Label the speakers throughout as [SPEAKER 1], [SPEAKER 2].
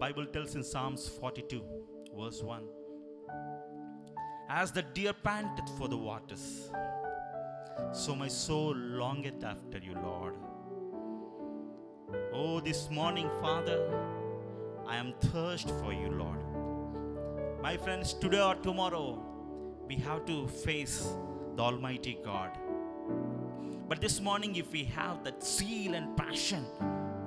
[SPEAKER 1] Bible tells in Psalms 42, verse 1, as the deer panteth for the waters, so my soul longeth after you, Lord. Oh, this morning, Father, I am thirst for you, Lord. My friends, today or tomorrow, we have to face the Almighty God. But this morning, if we have that zeal and passion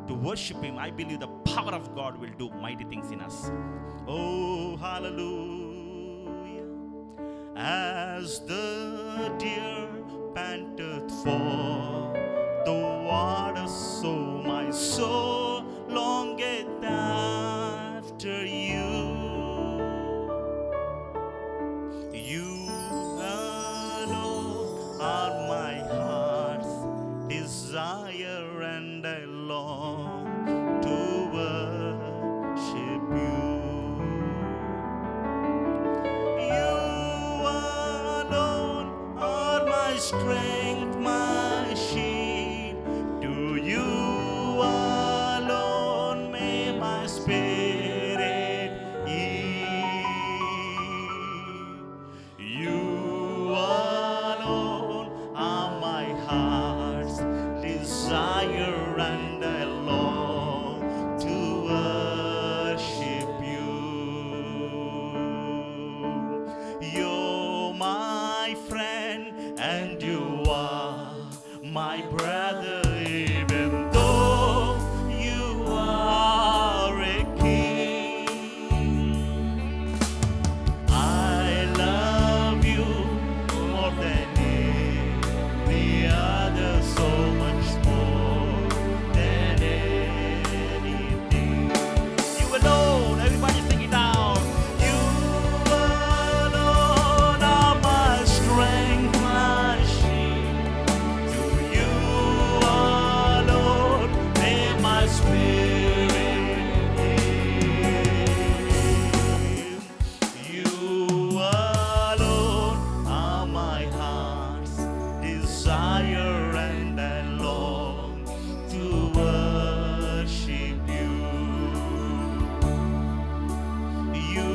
[SPEAKER 1] to worship Him, I believe the power of God will do mighty things in us. Oh, hallelujah. As the deer panteth for the water, so my soul longeth after you. You alone are my heart's desire, and I long to worship you. You alone are my strength, my shield. To you alone may my spirit yield. You alone are my heart's desire, and I long to worship you. You're my friend, and you are my brother, even though you are a king. I love you more than any other, so much more than anything. You alone, everybody sing it out. You alone are my strength, my shield. To you alone may my spirit yield. You alone are my heart's desire, and I long to worship you. You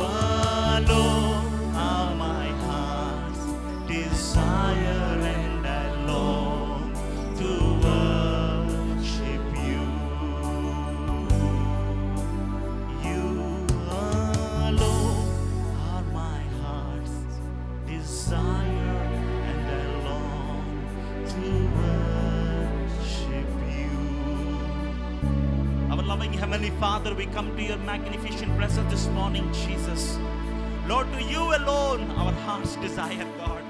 [SPEAKER 1] alone are my heart's desire, and I long to worship you. You alone are my heart's desire, and I long to worship you. Our loving Heavenly Father, we come to your magnificent presence this morning, Jesus. Lord, to you alone our hearts desire, God.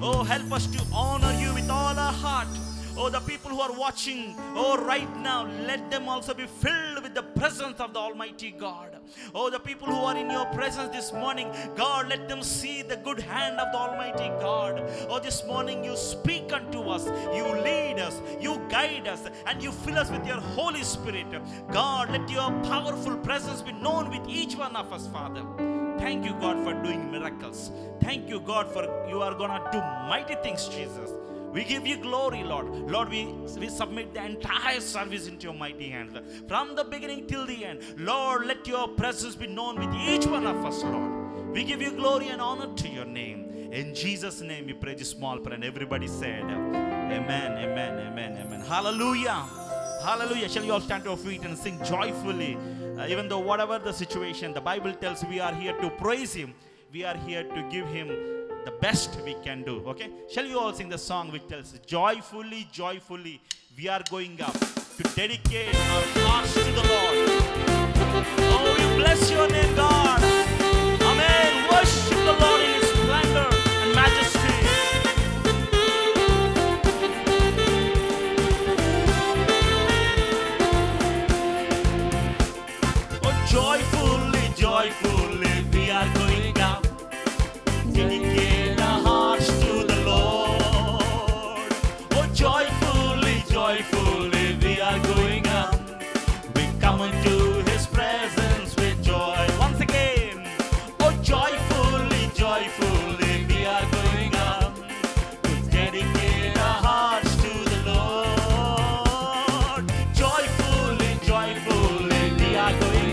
[SPEAKER 1] Oh, help us to honor you with all our heart. Oh, the people who are watching, oh, right now, let them also be filled with the presence of the Almighty God. Oh, the people who are in your presence this morning, God, let them see the good hand of the Almighty God. Oh, this morning you speak unto us, you lead us, you guide us, and you fill us with your Holy Spirit. God, let your powerful presence be known with each one of us, Father. Thank you, God, for doing miracles. Thank you, God, for you are going to do mighty things, Jesus. We give you glory, Lord. Lord, we submit the entire service into your mighty hands. From the beginning till the end, Lord, let your presence be known with each one of us, Lord. We give you glory and honor to your name. In Jesus' name we pray this small prayer. And everybody said, amen, amen, amen, amen. Hallelujah. Hallelujah. Shall you all stand to our feet and sing joyfully? Even though whatever the situation, the Bible tells we are here to praise Him. We are here to give Him the best we can do. Okay? Shall you all sing the song which tells joyfully, joyfully, we are going up to dedicate our hearts to the Lord. Oh, we bless your name, God. Amen. Worship the Lord in His splendor and majesty. Oh, joyfully, joyfully, we are going up. Dedicate our hearts to the Lord. Oh, joyfully, joyfully, we are going up. We come into His presence with joy. Once again. Oh, joyfully, joyfully, we are going up to dedicate our hearts to the Lord. Joyfully, joyfully, we are going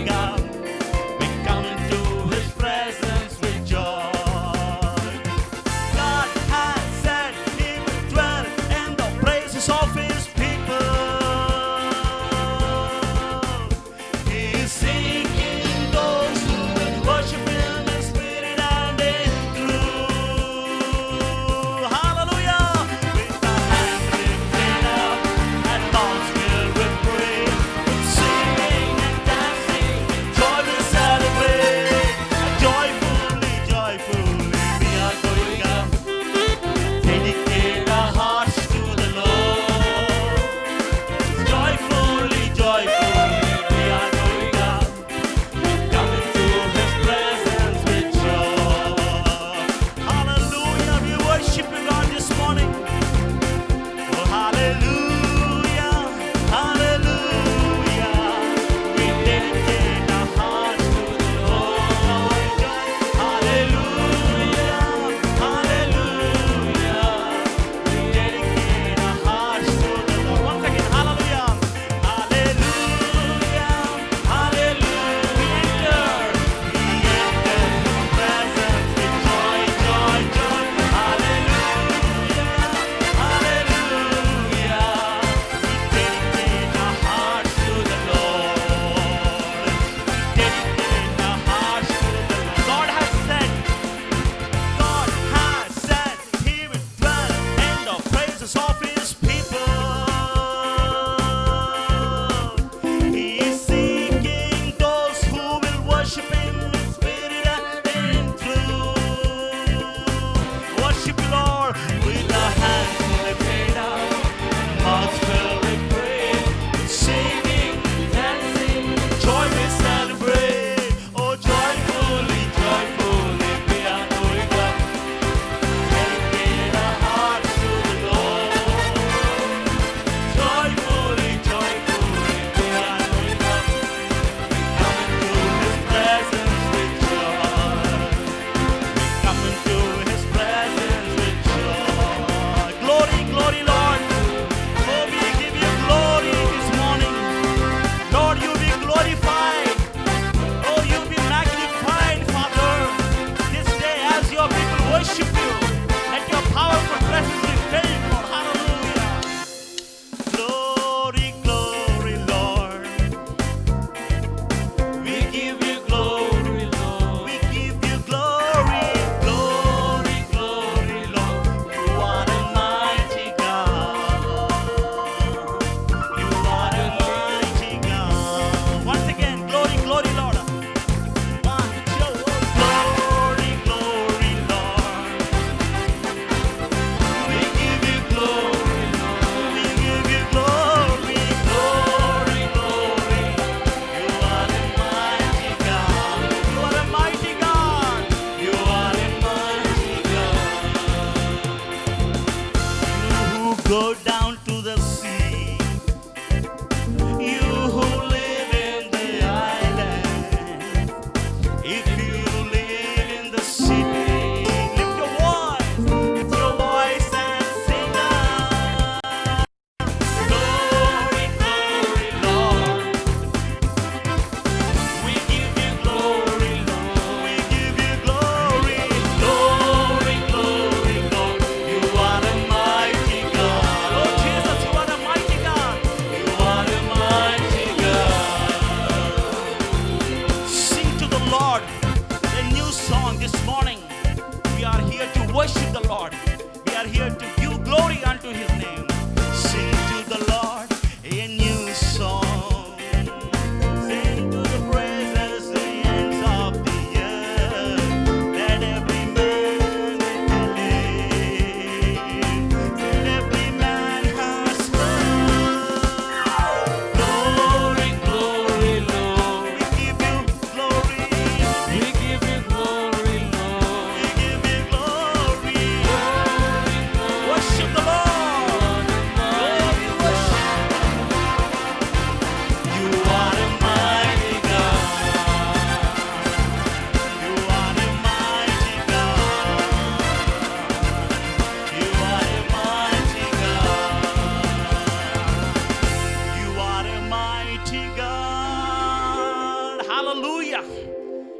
[SPEAKER 1] Hallelujah.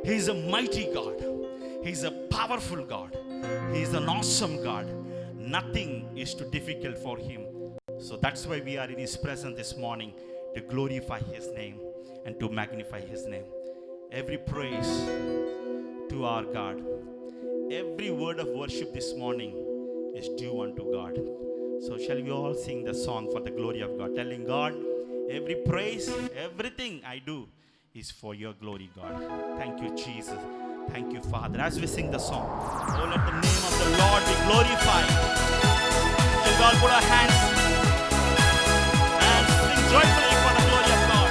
[SPEAKER 1] He is a mighty God. He is a powerful God. He is an awesome God. Nothing is too difficult for him. So that's why we are in his presence this morning, to glorify his name and to magnify his name. Every praise to our God. Every word of worship this morning is due unto God. So shall we all sing the song for the glory of God, telling God, every praise, everything I do is for your glory, God. Thank you, Jesus. Thank you, Father. As we sing the song, oh, let the name of the Lord be glorified. Shall we all put our hands and sing joyfully for the glory of God?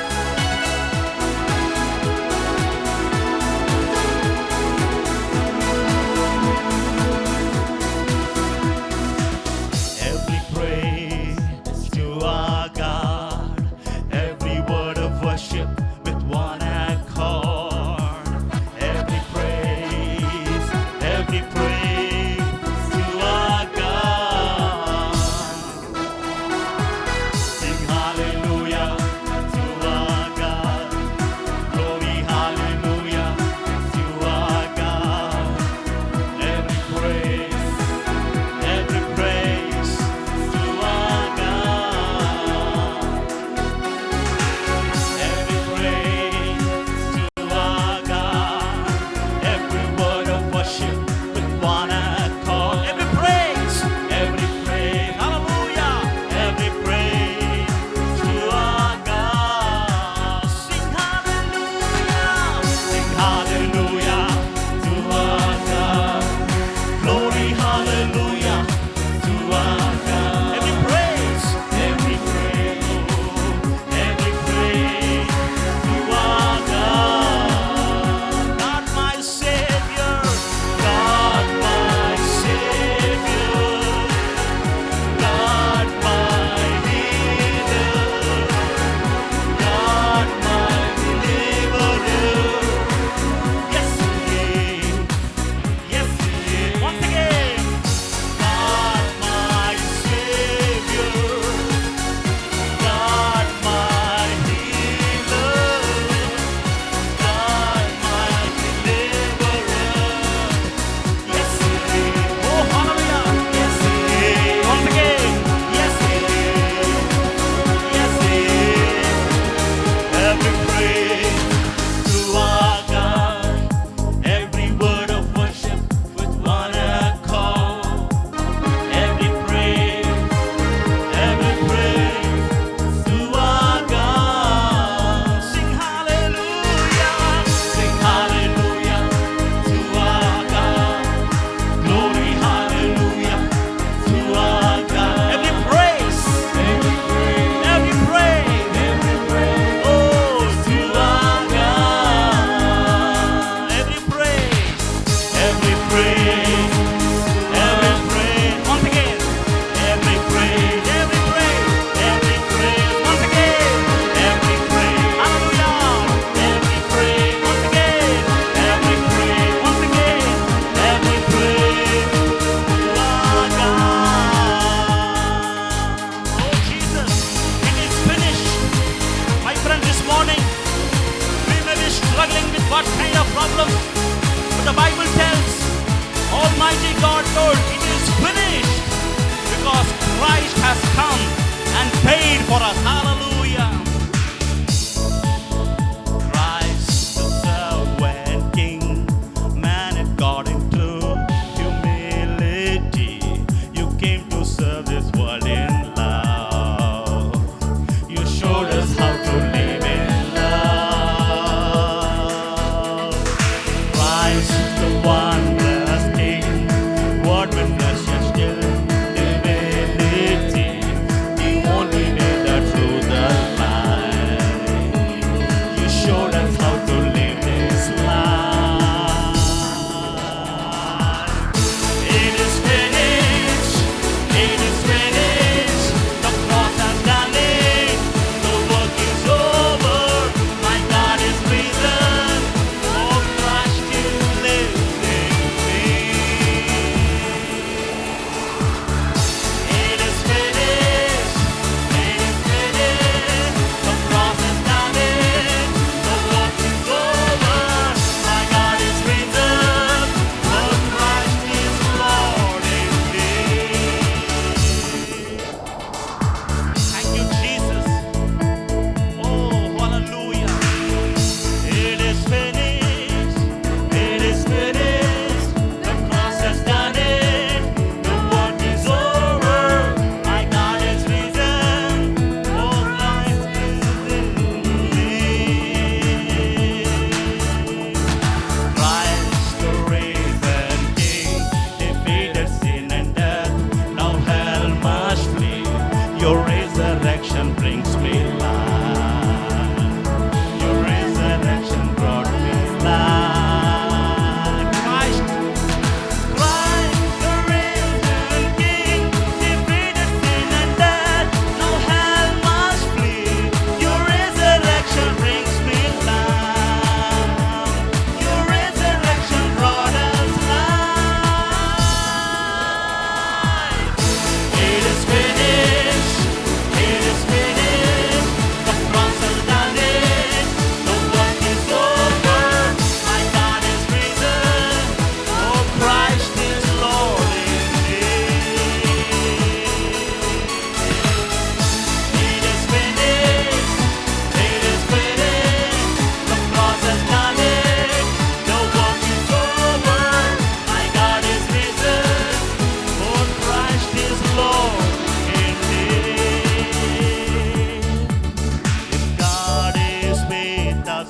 [SPEAKER 1] Every praise to our God, every word of worship with one accord. Every praise to our God. Sing hallelujah,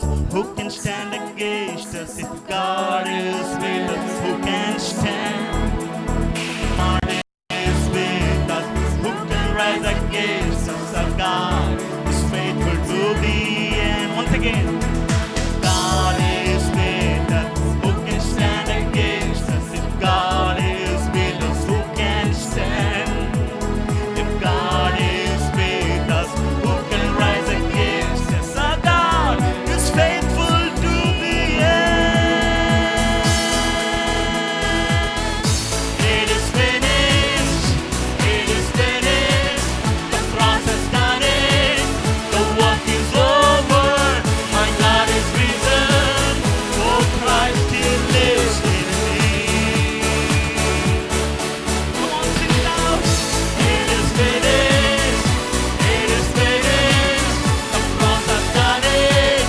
[SPEAKER 1] us, who can stand against us? If God is with us, who can stand? God is with us, who can rise against us? Our God is faithful to the end. Once again, God is with us, who can stand against us? If God is with us, who can stand? If God is with us, who can rise against us? Our God is faithful to the end. It is finished. It is finished. The cross has done it. The work is over. My God is risen. Oh, Christ, He lives in me. Come on, sing it out. It is finished. It is finished. The cross has done it.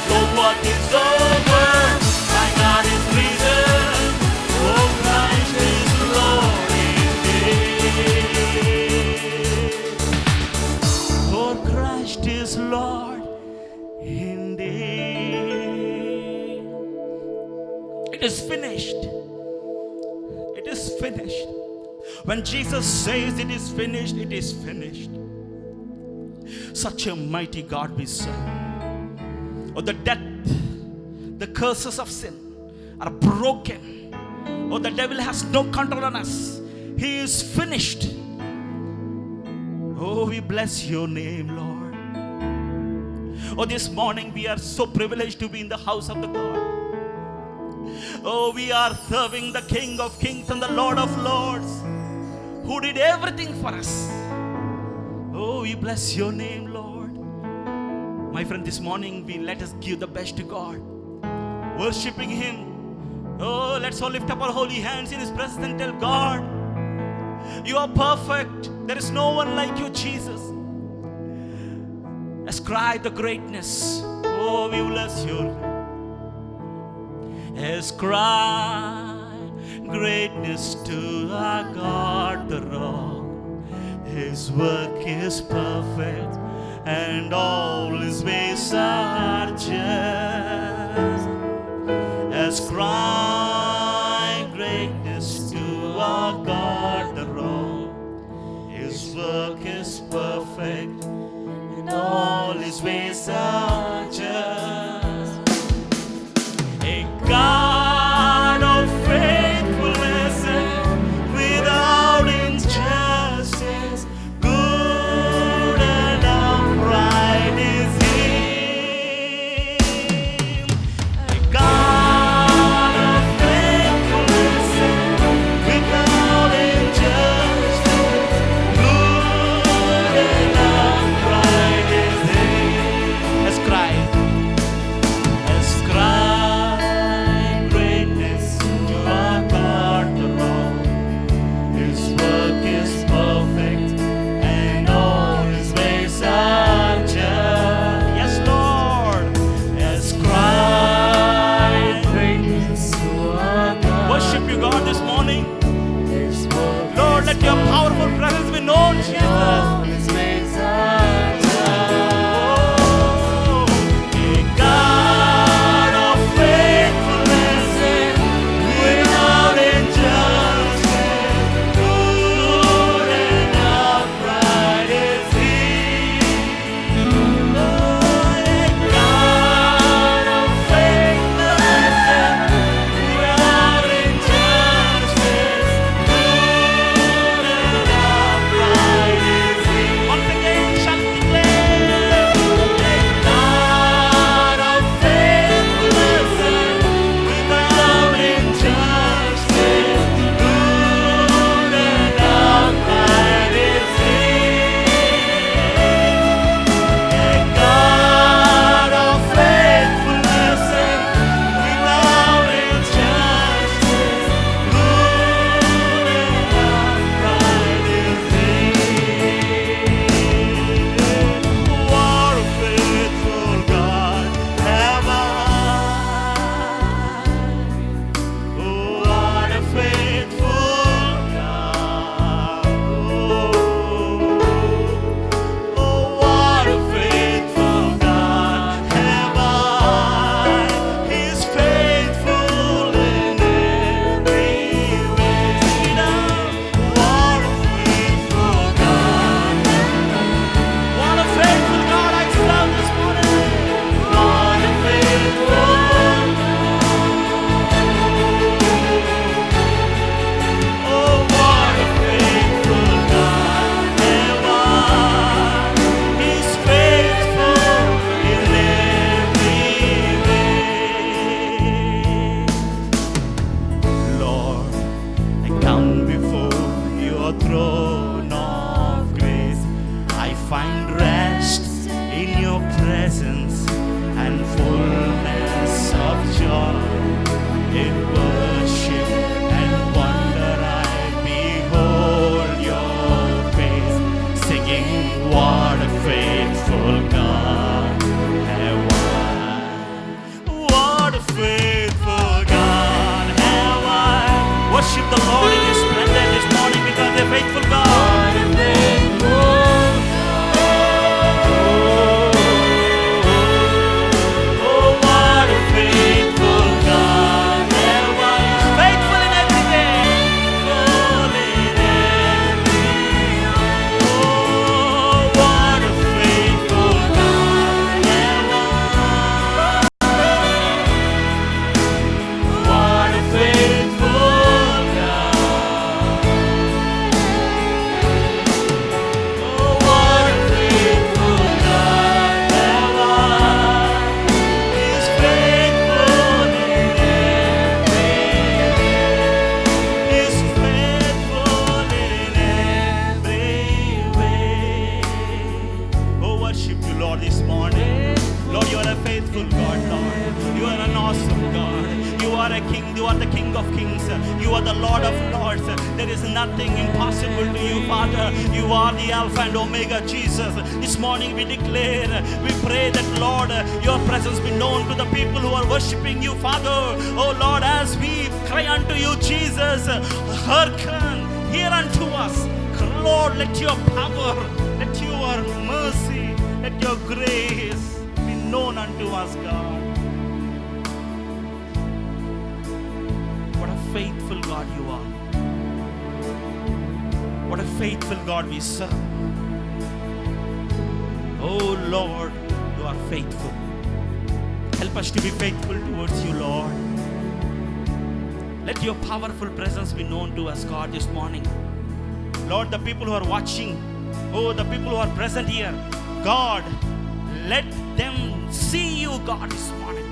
[SPEAKER 1] The work is over. My God is risen. Oh, Christ is Lord indeed. Oh, Christ is Lord indeed. It is finished. It is finished. When Jesus says it is finished, it is finished. Such a mighty God we serve. Oh, the death, the curses of sin are broken. Oh, the devil has no control on us. He is finished. Oh, we bless your name, Lord. Oh, this morning we are so privileged to be in the house of the God. Oh, we are serving the King of Kings and the Lord of Lords, who did everything for us. Oh, we bless your name, Lord. My friend, this morning let us give the best to God, worshiping Him. Oh, let's all lift up our holy hands in His presence and tell God, you are perfect. There is no one like you, Jesus. Ascribe the greatness. Oh, we bless you. Ascribe greatness to our God the rock. His work is perfect and all His ways are just. Ascribe greatness to our God the rock. His work is perfect and all His ways are just. A God of faithfulness and without injustice, good and upright is He. A God of faithfulness and without injustice, good and upright is He. faithful God have I. Worship the Lord in His splendor this morning because they're faithful God. Oh, what a faithful God have I. He's faithful in everything. Faithful in everything. Oh, what a faithful God have I. What a faithful God. Oh, what a faithful God have I. He's faithful in everything. He's faithful in every way. Oh, worship you, Lord, this morning. Lord, you are a faithful God, Lord. You are an awesome God. You are a king. You are the King of kings. You are the Lord of lords. There is nothing impossible to you, Father. You are the Alpha and Omega, Jesus. This morning we declare, we pray that, Lord, your presence be known to the people who are worshiping you, Father. Oh, Lord, as we cry unto you, Jesus, hearken, hear unto us. Lord, let your power, let your mercy, let your grace be known unto us, God. What a faithful God you are. What a faithful God we serve. Oh Lord, you are faithful. Help us to be faithful towards you, Lord. Let your powerful presence be known to us, God, this morning. Lord, the people who are watching, oh, the people who are present here, God, let them see you, God, this morning.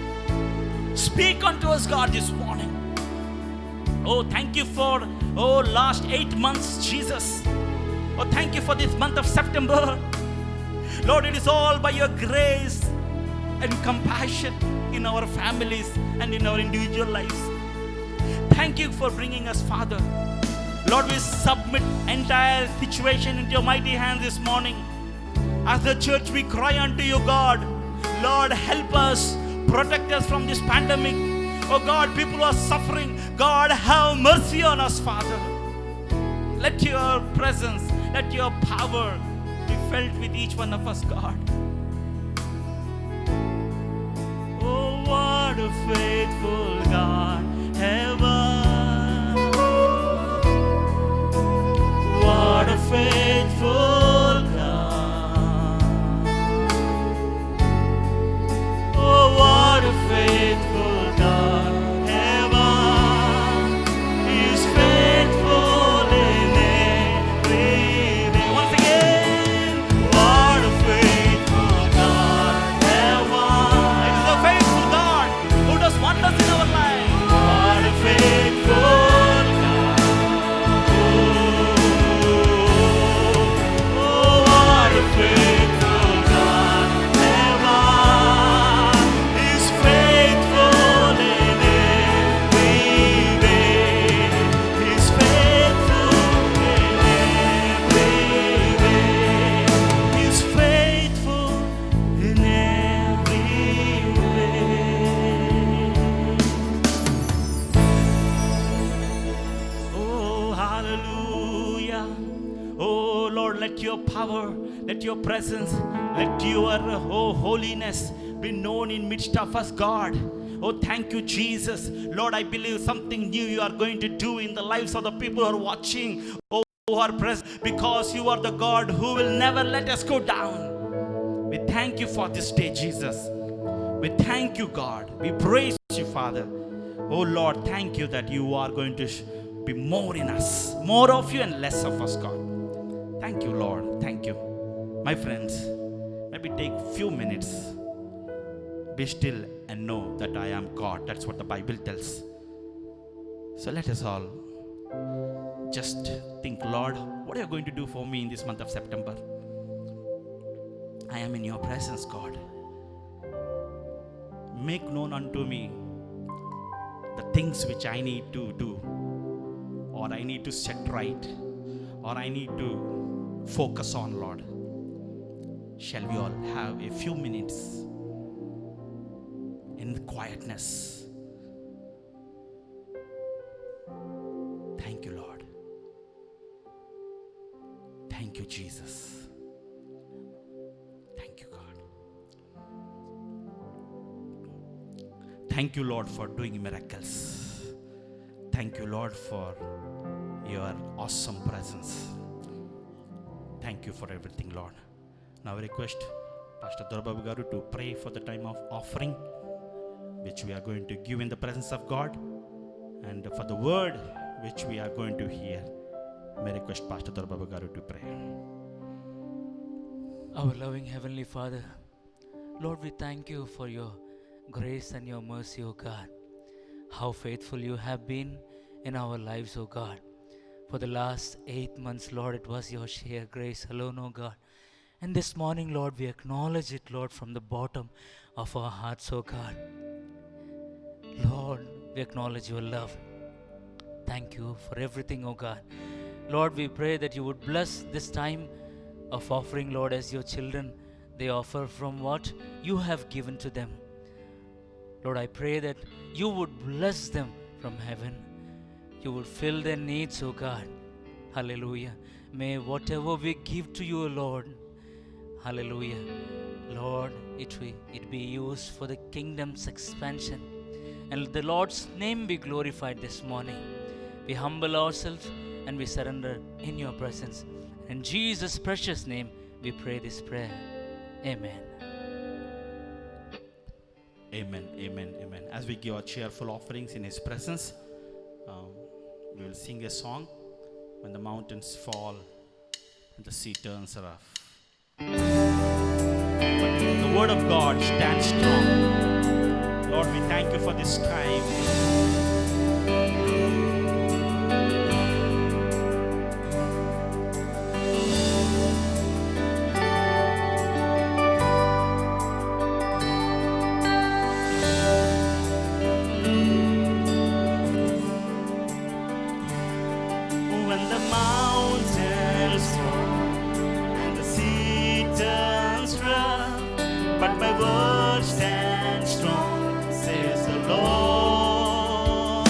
[SPEAKER 1] Speak unto us, God, this morning. Oh, thank you for, last 8 months, Jesus. Oh, thank you for this month of September. Lord, it is all by your grace and compassion in our families and in our individual lives. Thank you for bringing us, Father. Lord, we submit entire situation into your mighty hands this morning. As the church, we cry unto you, God. Lord, help us, protect us from this pandemic. Oh God, people who are suffering, God, have mercy on us, Father. Let your presence, let your power be felt with each one of us, God. Oh, what a faithful God have I. What a faithful God. Oh, what a faithful God have I. He's faithful in every way. Once again, what a faithful God have I. It is a faithful God who does wonders in our life. What a faithful God. Oh, what a faithful God have I. He's faithful in every way. He's faithful in every way. He's faithful in every way. Oh, hallelujah. Oh, Lord, let your power, let your presence, let your holiness be known in midst of us, God. Oh, thank you, Jesus. Lord, I believe something new you are going to do in the lives of the people who are watching, oh, who are present, because you are the God who will never let us go down. We thank you for this day, Jesus. We thank you, God. We praise you, Father. Oh, Lord, thank you that you are going to be more in us, more of you and less of us, God. Thank you, Lord. Thank you. My friends, maybe take few minutes. Be still and know that I am God. That's what the Bible tells. So let us all just think, Lord, what are you going to do for me in this month of September? I am in your presence, God. Make known unto me the things which I need to do, or I need to set right, or I need to focus on, Lord. Shall we all have a few minutes in quietness Thank you, Jesus. Thank you, God. Thank you, Lord, for doing miracles. Thank you, Lord, for your awesome presence. Thank you for everything, Lord. Now I request Pastor Dorababu Garu to pray for the time of offering, which we are going to give in the presence of God, and for the word which we are going to hear. May I request Pastor Dorababu Garu to pray.
[SPEAKER 2] Our loving Heavenly Father, Lord, we thank you for your grace and your mercy, O God. How faithful you have been in our lives, O God. For the last 8 months, Lord, it was your sheer grace alone, O God. And this morning, Lord, we acknowledge it, Lord, from the bottom of our hearts, O God. Lord, we acknowledge your love. Thank you for everything, O God. Lord, we pray that you would bless this time of offering, Lord, as your children, they offer from what you have given to them. Lord, I pray that you would bless them from heaven. You would fill their needs, O God. Hallelujah. May whatever we give to you, Lord, hallelujah, Lord, it be used for the kingdom's expansion. And the Lord's name be glorified this morning. We humble ourselves and we surrender in your presence. In Jesus' precious name, we pray this prayer. Amen.
[SPEAKER 1] Amen, amen, amen. As we give our cheerful offerings in His presence, we will sing a song, When the Mountains Fall and the Sea Turns Rough. But the Word of God stands strong. Lord, we thank you for this time. When the mountains fall and the sea turns rough, but my word stands strong, says the Lord.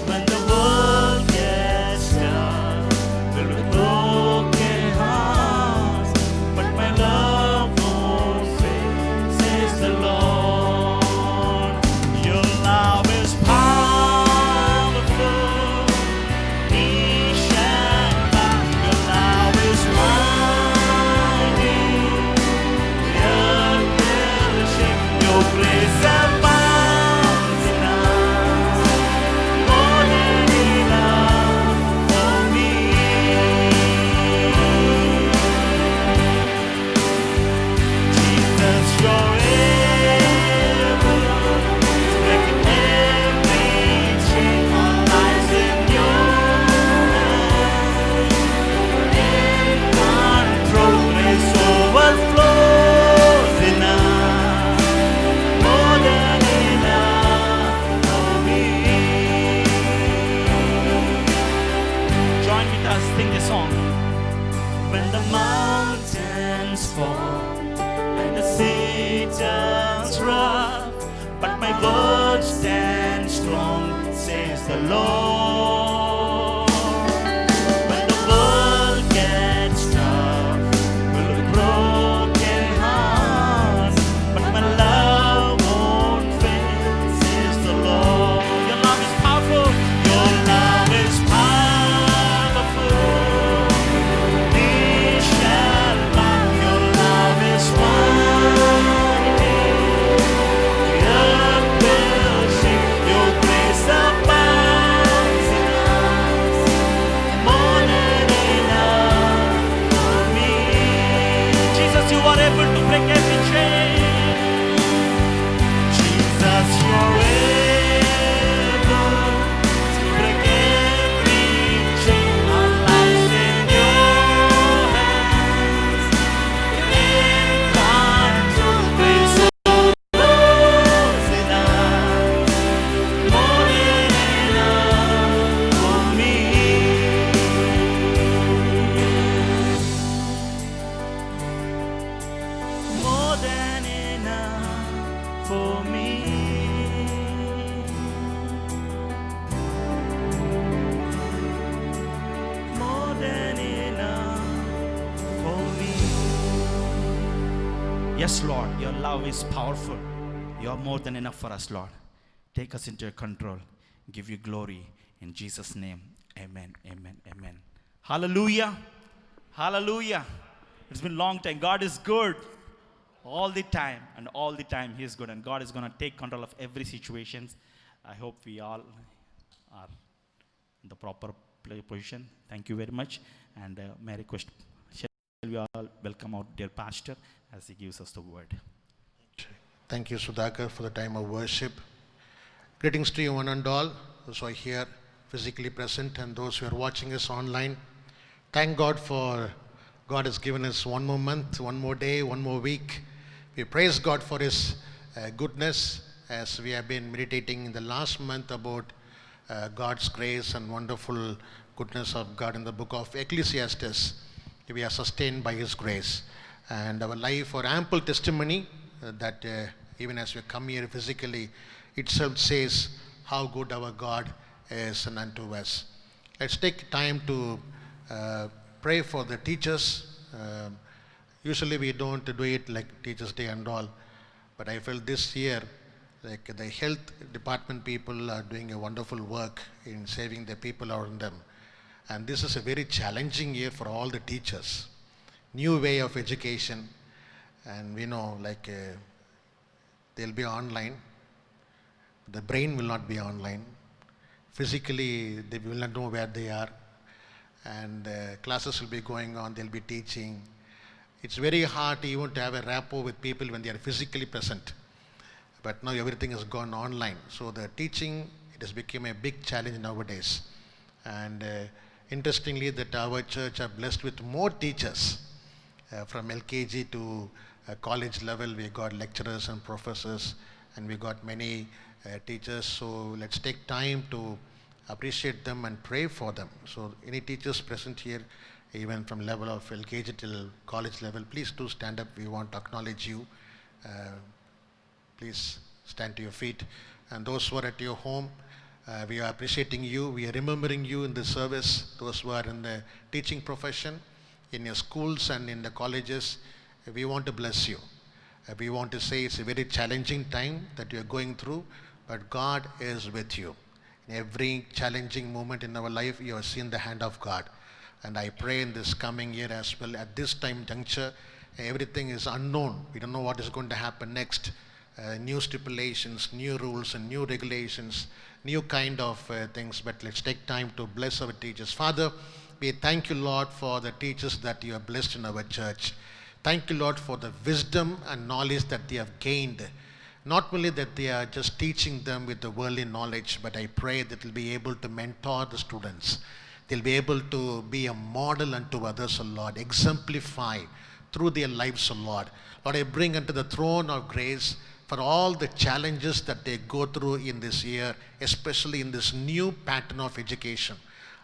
[SPEAKER 1] When the world gets tough, filled with broken hearts, but my love won't fail, says the Lord. Your love is powerful. When the mountains fall and the sea turns rough, but my word stands strong, says the Lord. When the world gets tough, filled with broken hearts, but my love won't fail, says the Lord. Your love is powerful. Your love is powerful. Your grace abounds. Yes, Lord, your love is powerful. You are more than enough for us, Lord. Take us into your control. Give you glory. In Jesus' name, amen, amen, amen. Hallelujah. Hallelujah. It's been a long time. God is good all the time, and all the time He is good, and God is going to take control of every situation. I hope we all are in the proper position. Thank you very much, and may I request, shall we all welcome our dear pastor as he gives us the word.
[SPEAKER 3] Thank you, Sudhakar, for the time of worship. Greetings to you one and all, those who are here physically present and those who are watching us online. Thank God for God has given us one more month, one more day, one more week. We praise God for His goodness as we have been meditating in the last month about God's grace and wonderful goodness of God in the book of Ecclesiastes. We are sustained by His grace, and our life for ample testimony that even as we come here physically itself says how good our God is unto us. Let's take time to pray for the teachers. Usually we don't do it like Teachers' Day and all, but I felt this year like the health department people are doing a wonderful work in saving the people around them. And this is a very challenging year for all the teachers. New way of education, and we know like they'll be online. The brain will not be online. Physically, they will not know where they are. And classes will be going on, they'll be teaching. It's very hard even to have a rapport with people when they are physically present. But now everything has gone online. So the teaching, it has become a big challenge nowadays. And interestingly, that our church are blessed with more teachers. From LKG to college level, we got lecturers and professors, and we got many teachers. So let's take time to appreciate them and pray for them. So any teachers present here, even from level of LKG till college level, please do stand up. We want to acknowledge you. Please stand to your feet. And those who are at your home, we are appreciating you. We are remembering you in the service. Those who are in the teaching profession, in your schools and in the colleges, we want to bless you. We want to say it's a very challenging time that you are going through, but God is with you. In every challenging moment in our life, you have seen the hand of God. And I pray in this coming year as well, at this time juncture, everything is unknown. We don't know what is going to happen next. New stipulations, new rules and new regulations, new kind of things. But let's take time to bless our teachers. Father, we thank you, Lord, for the teachers that you have blessed in our church. Thank you, Lord, for the wisdom and knowledge that they have gained. Not only that they are just teaching them with the worldly knowledge, but I pray that they'll be able to mentor the students. They'll be able to be a model unto others, O Lord, exemplify through their lives, O Lord. Lord, I bring unto the throne of grace for all the challenges that they go through in this year, especially in this new pattern of education.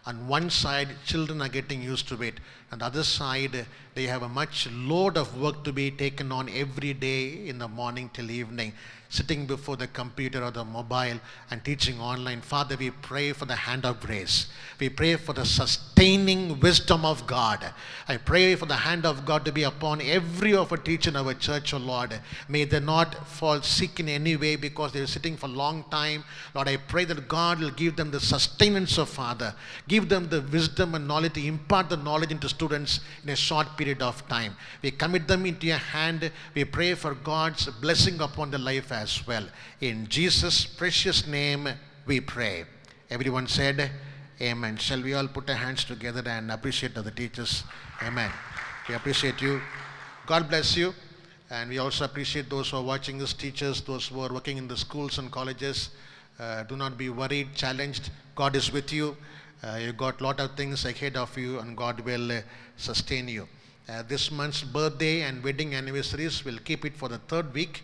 [SPEAKER 3] On one side, children are getting used to it. On the other side, they have a much load of work to be taken on every day in the morning till evening, sitting before the computer or the mobile and teaching online. Father, we pray for the hand of grace. We pray for the sustaining wisdom of God. I pray for the hand of God to be upon every of our teacher in our church, O Lord. May they not fall sick in any way because they're sitting for a long time. Lord, I pray that God will give them the sustenance of Father. Give them the wisdom and knowledge to impart the knowledge into students in a short period of time. We commit them into your hand. We pray for God's blessing upon their life as well. In Jesus' precious name we pray. Everyone said amen. Shall we all put our hands together and appreciate the teachers? Amen. We appreciate you. God bless you. And we also appreciate those who are watching us, teachers, those who are working in the schools and colleges. Do not be worried, challenged. God is with you. You got a lot of things ahead of you, and God will sustain you. This month's birthday and wedding anniversaries, we'll keep it for the third week.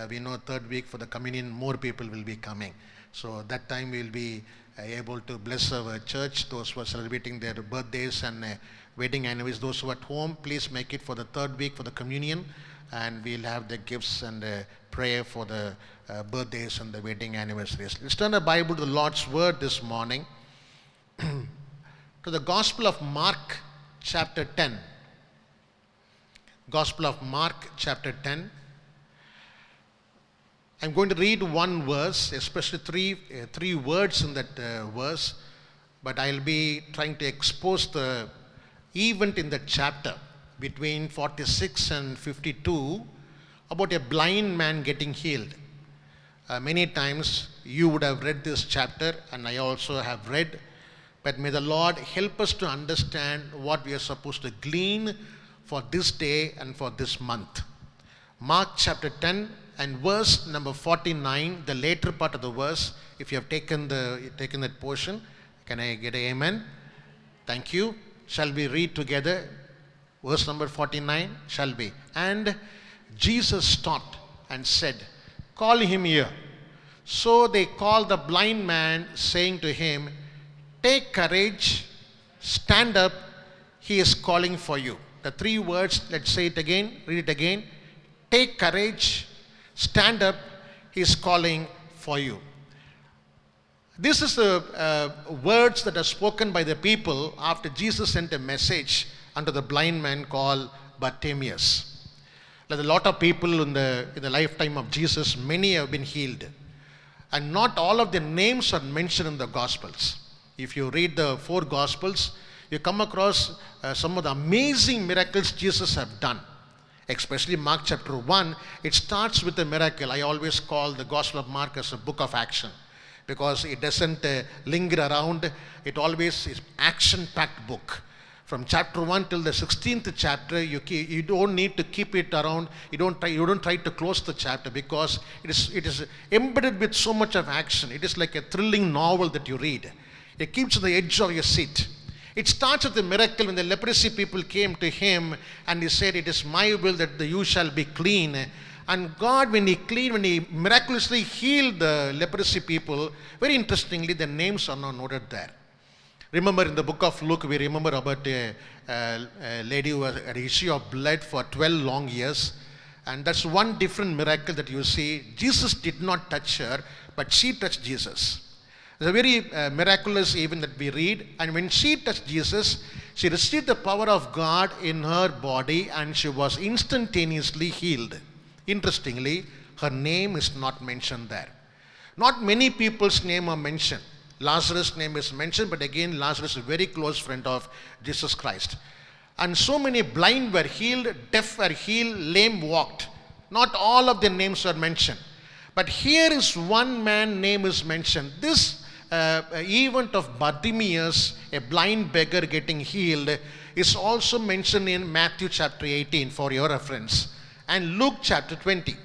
[SPEAKER 3] We know third week for the communion, more people will be coming. So that time we'll be able to bless our church, those who are celebrating their birthdays and wedding anniversaries. Those who are at home, please make it for the third week for the communion, and we'll have the gifts and prayer for the birthdays and the wedding anniversaries. Let's turn the Bible to the Lord's Word this morning. To the Gospel of Mark, chapter 10. Gospel of Mark, chapter 10. I'm going to read one verse, especially three words in that verse, but I'll be trying to expose the event in that chapter between 46 and 52 about a blind man getting healed. Many times you would have read this chapter, and I also have read, but may the Lord help us to understand what we are supposed to glean for this day and for this month. Mark chapter 10 and verse number 49, the later part of the verse. If you have taken that portion, can I get an amen? Thank you. Shall we read together? Verse number 49, shall we? And Jesus stopped and said, call him here. So they called the blind man, saying to him, take courage, stand up, he is calling for you. The three words, let's say it again, read it again. Take courage, stand up, he is calling for you. This is the words that are spoken by the people after Jesus sent a message unto the blind man called Bartimaeus. Like a lot of people in the lifetime of Jesus, many have been healed. And not all of their names are mentioned in the Gospels. If you read the 4 Gospels, you come across some of the amazing miracles Jesus have done. Especially Mark chapter 1, it starts with a miracle. I always call the Gospel of Mark as a book of action, because it doesn't linger around. It always is action-packed book. From chapter 1 till the 16th chapter, you don't need to keep it around. You don't try to close the chapter, because it is embedded with so much of action. It is like a thrilling novel that you read. It keeps on the edge of your seat. It starts with a miracle when the leprosy people came to him and he said, it is my will that you shall be clean. And God, when he miraculously healed the leprosy people, very interestingly, the names are not noted there. Remember in the book of Luke, we remember about a lady who had an issue of blood for 12 long years. And that's one different miracle that you see. Jesus did not touch her, but she touched Jesus. It's a very miraculous event that we read. And when she touched Jesus, she received the power of God in her body and she was instantaneously healed. Interestingly, her name is not mentioned there. Not many people's name are mentioned. Lazarus' name is mentioned, but again, Lazarus is a very close friend of Jesus Christ. And so many blind were healed, deaf were healed, lame walked. Not all of their names are mentioned. But here is one man's name is mentioned. This event of Bartimaeus, a blind beggar getting healed, is also mentioned in Matthew chapter 18 for your reference, and Luke chapter 20.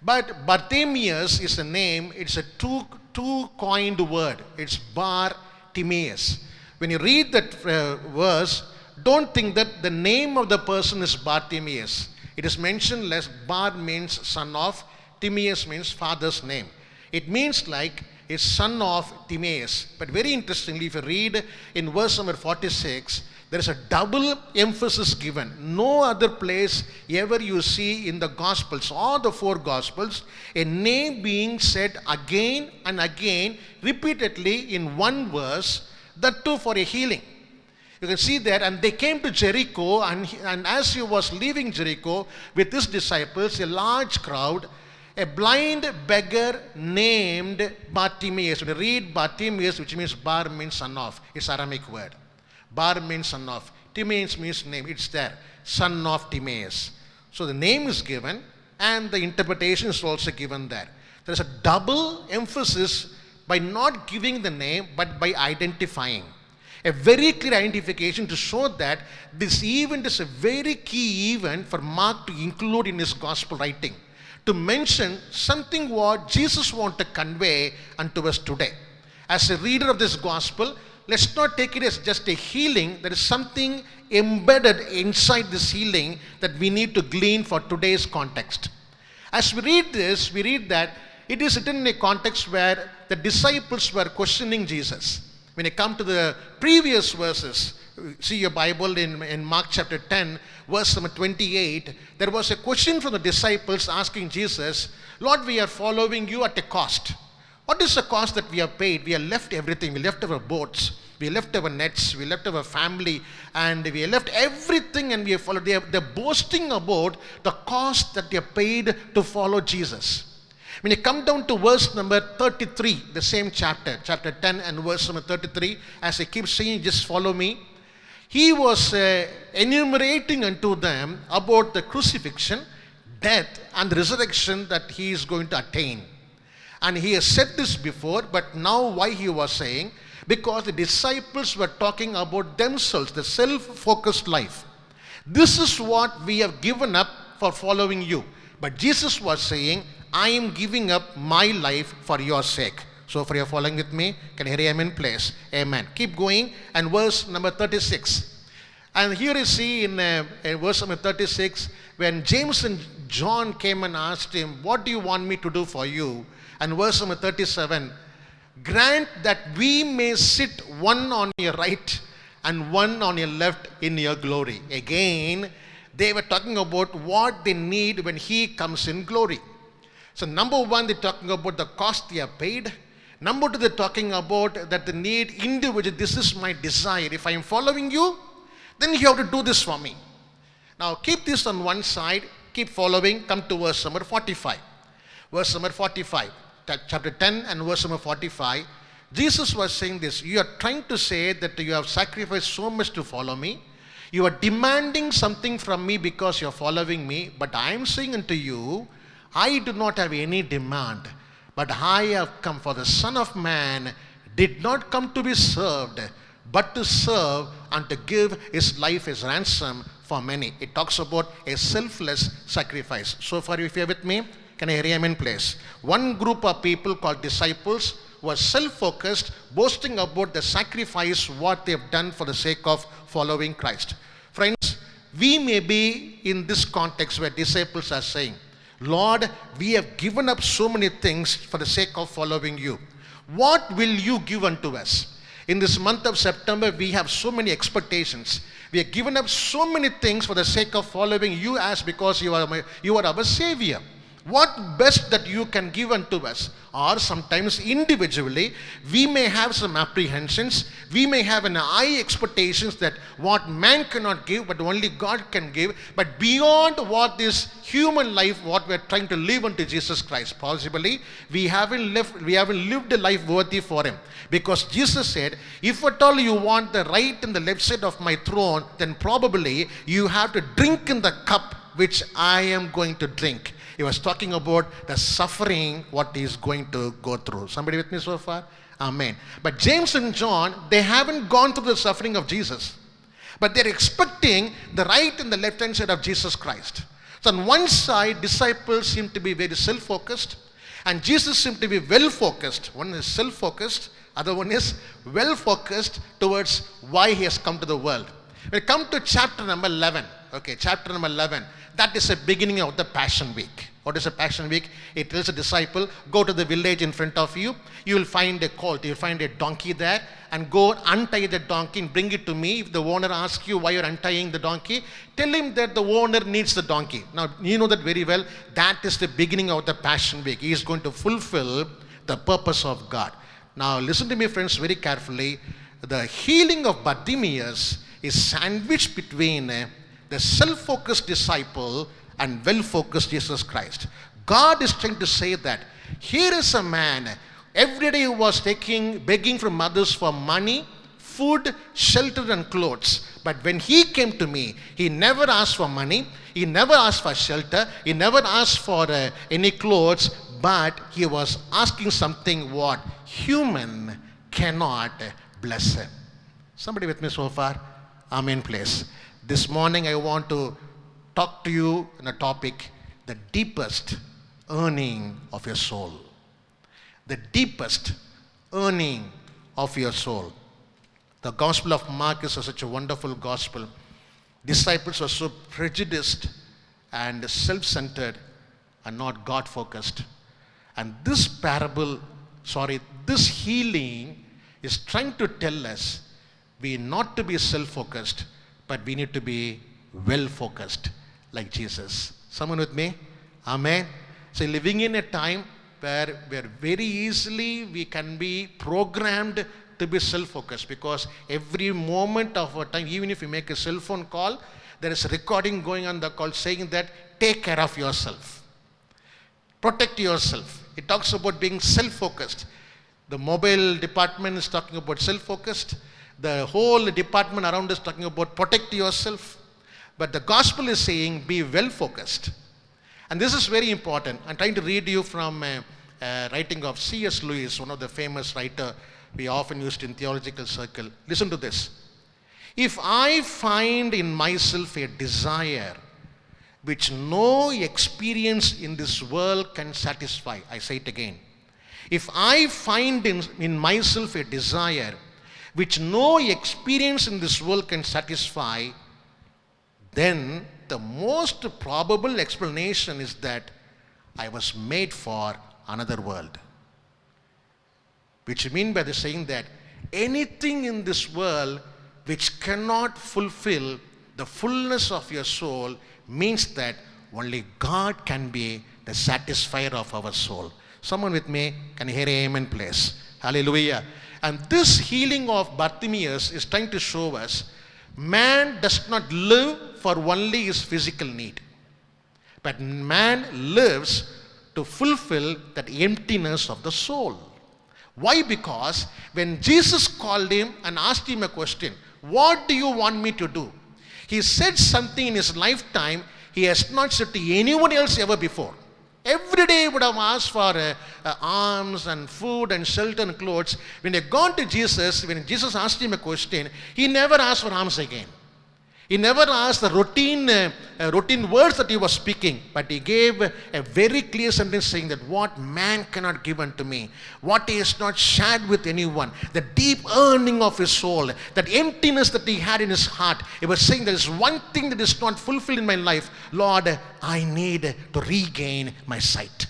[SPEAKER 3] But Bartimaeus is a name, it's a two-coined word. It's Bar-Timaeus. When you read that verse, don't think that the name of the person is Bartimaeus. It is mentioned less. Bar means son of, Timaeus means father's name. It means like is son of Timaeus. But very interestingly, if you read in verse number 46, there is a double emphasis given. No other place ever you see in the Gospels, all the 4 Gospels, a name being said again and again, repeatedly in one verse, that too for a healing. You can see there, and they came to Jericho, and as he was leaving Jericho with his disciples, a large crowd, a blind beggar named Bartimaeus. When you read Bartimaeus, which means Bar means son of, it's Aramaic word. Bar means son of. Timaeus means name. It's there. Son of Timaeus. So the name is given and the interpretation is also given there. There is a double emphasis by not giving the name but by identifying. A very clear identification to show that this event is a very key event for Mark to include in his gospel writing, to mention something what Jesus wants to convey unto us today. As a reader of this gospel, let's not take it as just a healing. There is something embedded inside this healing that we need to glean for today's context. As we read this, we read that it is written in a context where the disciples were questioning Jesus. When you come to the previous verses, see your Bible in Mark chapter 10, verse number 28, there was a question from the disciples asking Jesus, Lord, we are following you at a cost. What is the cost that we have paid? We have left everything. We left our boats. We left our nets, we left our family, and we left everything and we have followed. They're boasting about the cost that they paid to follow Jesus. When you come down to verse number 33, the same chapter 10 and verse number 33, as I keep saying, just follow me. He was enumerating unto them about the crucifixion, death, and resurrection that he is going to attain. And he has said this before, but now why he was saying? Because the disciples were talking about themselves, the self-focused life. This is what we have given up for following you. But Jesus was saying, I am giving up my life for your sake. So for you following with me, can I hear amen, please? Amen. Keep going. And verse number 36. And here you see in verse number 36, when James and John came and asked him, what do you want me to do for you? And verse number 37, grant that we may sit one on your right and one on your left in your glory. Again, they were talking about what they need when he comes in glory. So number one, they're talking about the cost they have paid. Number two, they're talking about that they need individual. This is my desire. If I am following you, then you have to do this for me. Now keep this on one side. Keep following. Come to verse number 45. Verse number 45. Chapter 10 and verse number 45. Jesus was saying this. You are trying to say that you have sacrificed so much to follow me. You are demanding something from me because you are following me. But I am saying unto you, I do not have any demand, but I have come, for the Son of Man did not come to be served, but to serve and to give his life as ransom for many. It talks about a selfless sacrifice. So far, if you are with me, can I hear amen, please? One group of people called disciples were self-focused, boasting about the sacrifice, what they have done for the sake of following Christ. Friends, we may be in this context where disciples are saying, Lord, we have given up so many things for the sake of following you. What will you give unto us? In this month of September, we have so many expectations. We have given up so many things for the sake of following you, as because you are our Savior. What best that you can give unto us? Or sometimes individually, we may have some apprehensions. We may have an high expectations that what man cannot give, but only God can give. But beyond what is human life, what we are trying to live unto Jesus Christ, possibly we haven't lived a life worthy for him. Because Jesus said, if at all you want the right and the left side of my throne, then probably you have to drink in the cup which I am going to drink. He was talking about the suffering, what he is going to go through. Somebody with me so far? Amen. But James and John, they haven't gone through the suffering of Jesus. But they're expecting the right and the left hand side of Jesus Christ. So on one side, disciples seem to be very self-focused. And Jesus seemed to be well-focused. One is self-focused. Other one is well-focused towards why he has come to the world. We come to chapter number 11. Okay, chapter number 11. That is the beginning of the Passion Week. What is a Passion Week? It tells a disciple, go to the village in front of you. You will find a colt. You will find a donkey there. And go untie the donkey and bring it to me. If the owner asks you why you are untying the donkey, tell him that the owner needs the donkey. Now, you know that very well. That is the beginning of the Passion Week. He is going to fulfill the purpose of God. Now, listen to me, friends, very carefully. The healing of Bartimaeus is sandwiched between the self-focused disciple and well-focused Jesus Christ. God is trying to say that here is a man, every day he was begging from others for money, food, shelter and clothes. But when he came to me, he never asked for money, he never asked for shelter, he never asked for any clothes, but he was asking something what human cannot bless him. Somebody with me so far? Amen, please. This morning I want to talk to you on a topic, the deepest earning of your soul. The deepest earning of your soul. The Gospel of Mark is such a wonderful gospel. Disciples are so prejudiced and self-centered and not God-focused. And this this healing is trying to tell us we not to be self-focused, but we need to be well-focused like Jesus. Someone with me? Amen. So living in a time where very easily we can be programmed to be self-focused, because every moment of our time, even if you make a cell phone call, there is a recording going on the call saying that take care of yourself, protect yourself. It talks about being self-focused. The mobile department is talking about self-focused. The whole department around is talking about protect yourself. But the gospel is saying be well-focused. And this is very important. I'm trying to read you from writing of C.S. Lewis, one of the famous writer we often used in theological circle. Listen to this. If I find in myself a desire which no experience in this world can satisfy, I say it again. If I find in myself a desire which no experience in this world can satisfy, then the most probable explanation is that I was made for another world. Which mean by the saying that anything in this world which cannot fulfill the fullness of your soul means that only God can be the satisfier of our soul. Someone with me, can you hear amen please? Hallelujah. And this healing of Bartimaeus is trying to show us man does not live for only his physical need, but man lives to fulfill that emptiness of the soul. Why? Because when Jesus called him and asked him a question, what do you want me to do? He said something in his lifetime he has not said to anyone else ever before. Every day he would have asked for alms and food and shelter and clothes. When he had gone to Jesus, when Jesus asked him a question, he never asked for alms again. He never asked the routine words that he was speaking, but he gave a very clear sentence saying that what man cannot give unto me, what he has not shared with anyone, the deep yearning of his soul, that emptiness that he had in his heart, he was saying there is one thing that is not fulfilled in my life. Lord, I need to regain my sight.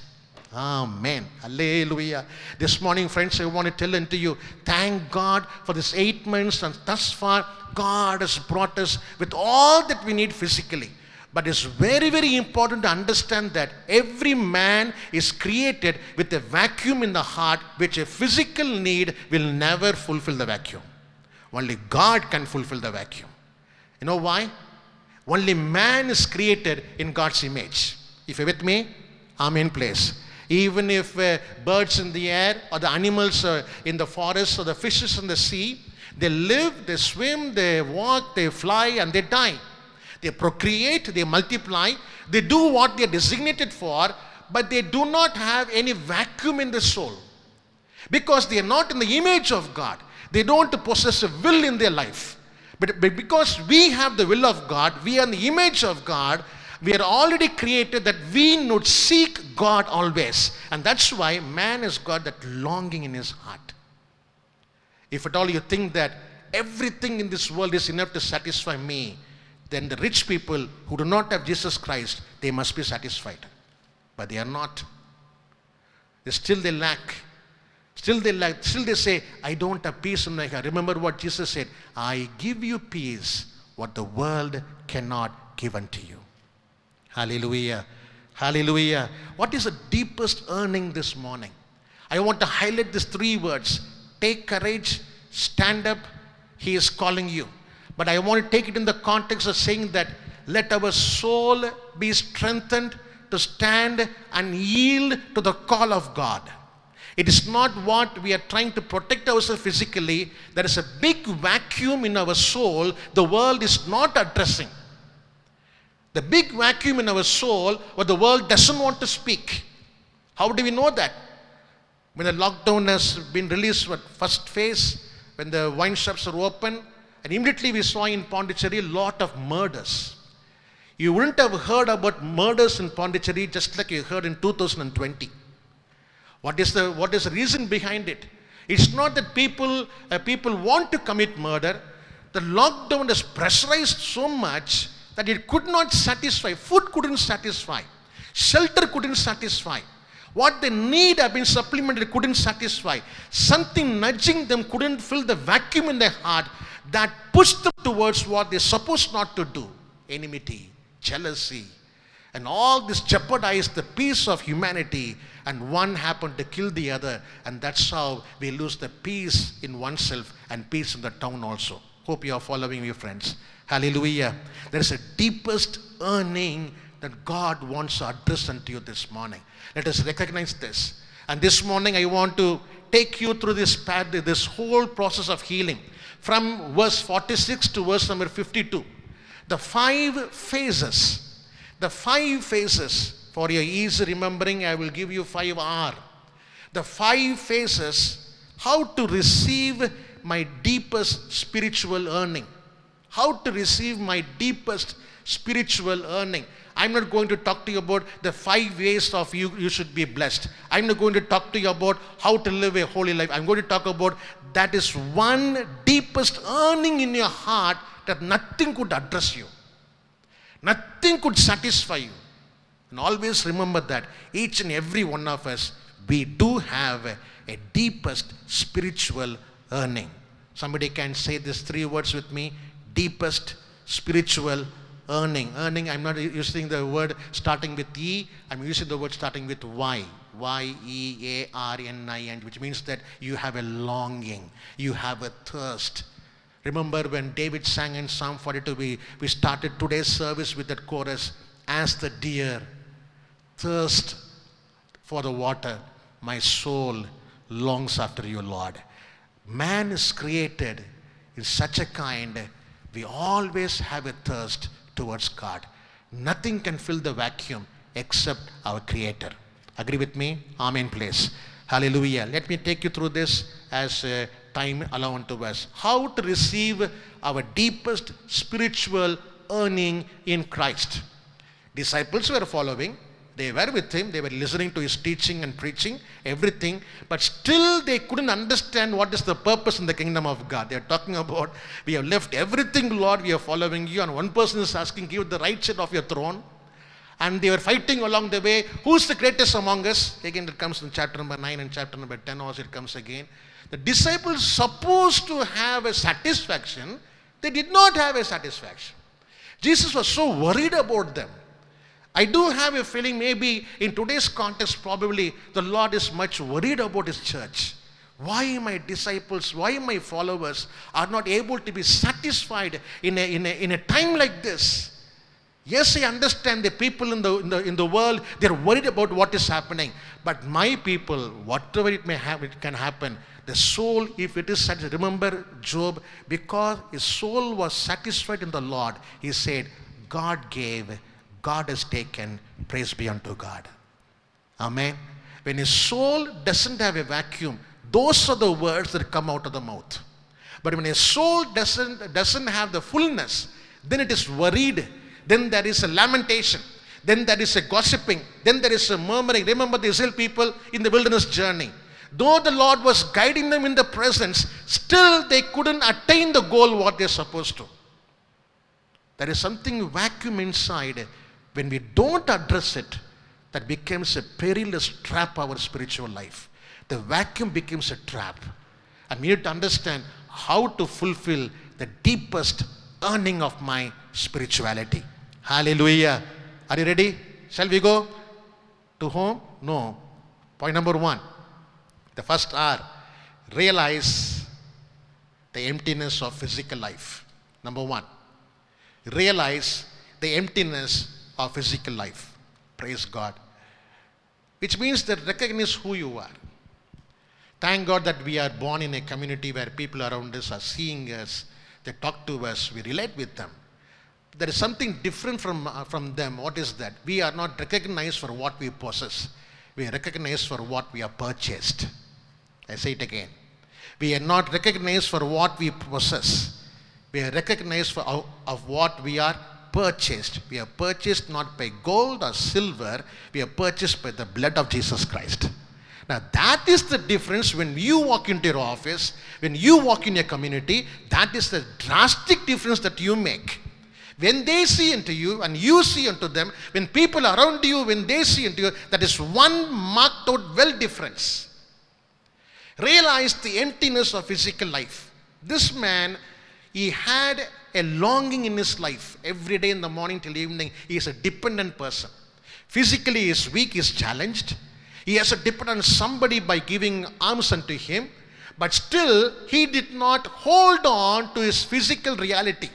[SPEAKER 3] Amen. Hallelujah. This morning, friends, I want to tell unto you, thank God for this 8 months, and thus far God has brought us with all that we need physically. But it's very, very important to understand that every man is created with a vacuum in the heart, which a physical need will never fulfill the vacuum. Only God can fulfill the vacuum. You know why? Only man is created in God's image. If you're with me, amen, please. Even if birds in the air, or the animals in the forest, or the fishes in the sea, they live, they swim, they walk, they fly, and they die. They procreate, they multiply, they do what they are designated for, but they do not have any vacuum in the soul. Because they are not in the image of God. They don't possess a will in their life. But because we have the will of God, we are in the image of God, we are already created that we would seek God always. And that's why man has got that longing in his heart. If at all you think that everything in this world is enough to satisfy me, then the rich people who do not have Jesus Christ, they must be satisfied. But they are not. Still they lack. Still they say, I don't have peace in my heart. Remember what Jesus said, I give you peace, what the world cannot give unto you. Hallelujah. Hallelujah. What is the deepest earning this morning? I want to highlight these 3 words. Take courage, stand up, he is calling you. But I want to take it in the context of saying that let our soul be strengthened to stand and yield to the call of God. It is not what we are trying to protect ourselves physically. There is a big vacuum in our soul the world is not addressing. The big vacuum in our soul what the world doesn't want to speak. How do we know that? When the lockdown has been released, first phase, when the wine shops are open, and immediately we saw in Pondicherry a lot of murders. You wouldn't have heard about murders in Pondicherry just like you heard in 2020. What is the reason behind it? It's not that people want to commit murder. The lockdown has pressurized so much that it could not satisfy. Food couldn't satisfy. Shelter couldn't satisfy. What they need have been supplemented, couldn't satisfy. Something nudging them couldn't fill the vacuum in their heart that pushed them towards what they're supposed not to do. Enmity, jealousy, And all this jeopardized the peace of humanity, and one happened to kill the other, and that's how we lose the peace in oneself and peace in the town also. Hope you are following me, friends. Hallelujah. There is a deepest yearning that God wants to address unto you this morning. Let us recognize this. And this morning I want to take you through this whole process of healing from verse 46 to verse number 52. The 5 phases. The 5 phases, for your easy remembering, I will give you 5R. The 5 phases, how to receive my deepest spiritual yearning. How to receive my deepest spiritual yearning. I'm not going to talk to you about the 5 ways of you should be blessed. I'm not going to talk to you about how to live a holy life. I'm going to talk about that is one deepest yearning in your heart that nothing could address you. Nothing could satisfy you. And always remember that each and every one of us, we do have a deepest spiritual yearning. Somebody can say these 3 words with me. Deepest spiritual yearning. Yearning, I'm not using the word starting with E. I'm using the word starting with Y. Y-E-A-R-N-I-N, which means that you have a longing. You have a thirst. Remember when David sang in Psalm 42, we started today's service with that chorus, as the deer thirst for the water, my soul longs after you, Lord. Man is created in such a kind, we always have a thirst towards God. Nothing can fill the vacuum except our Creator. Agree with me? Amen, please. Hallelujah. Let me take you through this as time allowed to us. How to receive our deepest spiritual yearning in Christ. Disciples were following. They were with him. They were listening to his teaching and preaching, everything. But still they couldn't understand what is the purpose in the kingdom of God. They are talking about, we have left everything, Lord, we are following you. And one person is asking, give the right side of your throne. And they were fighting along the way. Who's the greatest among us? Again, it comes in chapter number 9 and chapter number 10 also it comes again. The disciples supposed to have a satisfaction. They did not have a satisfaction. Jesus was so worried about them. I do have a feeling maybe in today's context probably the Lord is much worried about his church. Why my disciples, why my followers are not able to be satisfied in a time like this? Yes, I understand the people in the world, they're worried about what is happening. But my people, whatever it may have, it can happen. The soul, if it is such, remember Job, because his soul was satisfied in the Lord, he said, God gave, God has taken, praise be unto God. Amen. When his soul doesn't have a vacuum, those are the words that come out of the mouth. But when a soul doesn't have the fullness, then it is worried. Then there is a lamentation. Then there is a gossiping. Then there is a murmuring. Remember the Israel people in the wilderness journey. Though the Lord was guiding them in the presence, still they couldn't attain the goal what they're supposed to. There is something vacuum inside. When we don't address it, that becomes a perilous trap our spiritual life. The vacuum becomes a trap. And we need to understand how to fulfill the deepest yearning of my spirituality. Hallelujah. Are you ready? Shall we go to home? No. Point number 1. The first R. Realize the emptiness of physical life. Number 1. Realize the emptiness of physical life. Praise God. Which means that recognize who you are. Thank God that we are born in a community where people around us are seeing us, they talk to us, we relate with them. There is something different from them. What is that? We are not recognized for what we possess. We are recognized for what we have purchased. I say it again. We are not recognized for what we possess. We are recognized for of what we are purchased. We are purchased not by gold or silver. We are purchased by the blood of Jesus Christ. Now that is the difference when you walk into your office, when you walk in your community. That is the drastic difference that you make. When they see into you and you see into them, when people around you, when they see into you, that is one marked out well difference. Realize the emptiness of physical life. This man, he had a longing in his life. Every day in the morning till evening, he is a dependent person. Physically he is weak, he is challenged. He has to depend on somebody by giving alms unto him. But still, he did not hold on to his physical reality.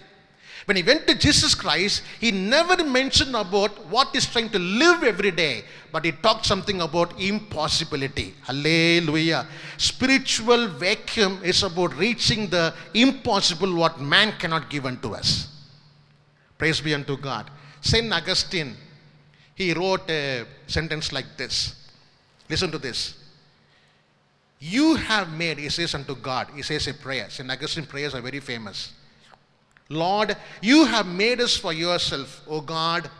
[SPEAKER 3] When he went to Jesus Christ, he never mentioned about what he's trying to live every day, but he talked something about impossibility. Hallelujah. Spiritual vacuum is about reaching the impossible, what man cannot give unto us. Praise be unto God. Saint Augustine, he wrote a sentence like this. Listen to this. You have made, he says unto God, he says a prayer. Saint Augustine prayers are very famous. Lord, you have made us for yourself, O God,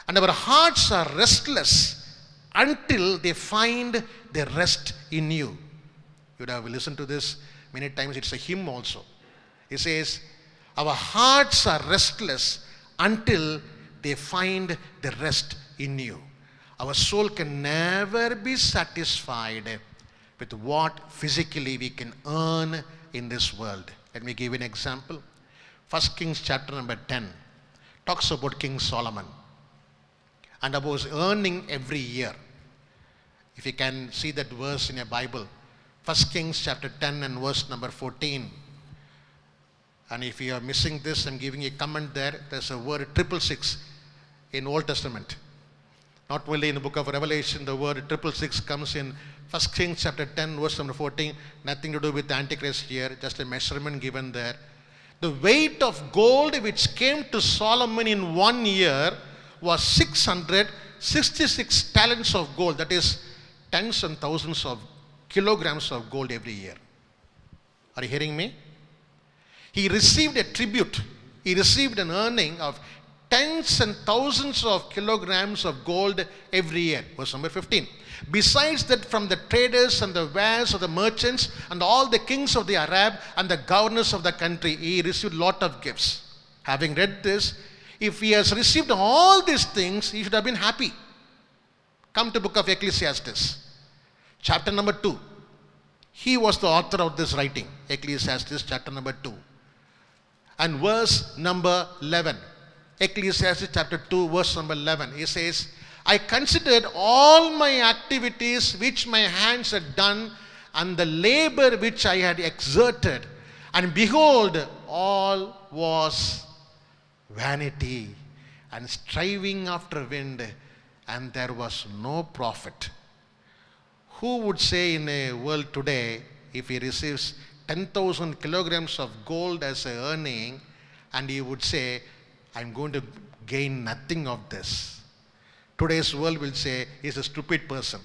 [SPEAKER 3] and our hearts are restless until they find their rest in you. You would have listened to this many times. It's a hymn also. It says, our hearts are restless until they find the rest in you. Our soul can never be satisfied with what physically we can earn in this world. Let me give you an example. 1 Kings chapter number 10 talks about King Solomon and about earning every year. If you can see that verse in your Bible, 1 Kings chapter 10 and verse number 14. And if you are missing this, I'm giving you a comment there. There's a word 666 in Old Testament. Not only in the book of Revelation, the word 666 comes in 1 Kings chapter 10 verse number 14. Nothing to do with the Antichrist here, just a measurement given there. The weight of gold which came to Solomon in 1 year was 666 talents of gold. That is tens and thousands of kilograms of gold every year. Are you hearing me? He received a tribute. He received an earning of tens and thousands of kilograms of gold every year. Verse number 15. Besides that, from the traders and the wares of the merchants and all the kings of the Arab and the governors of the country, he received a lot of gifts. Having read this, if he has received all these things, he should have been happy. Come to book of Ecclesiastes, chapter number 2. He was the author of this writing, Ecclesiastes chapter number 2. And verse number 11. Ecclesiastes chapter 2 verse number 11. He says, I considered all my activities which my hands had done and the labor which I had exerted, and behold, all was vanity and striving after wind, and there was no profit. Who would say in a world today, if he receives 10,000 kilograms of gold as an earning, and he would say, I'm going to gain nothing of this? Today's world will say he's a stupid person.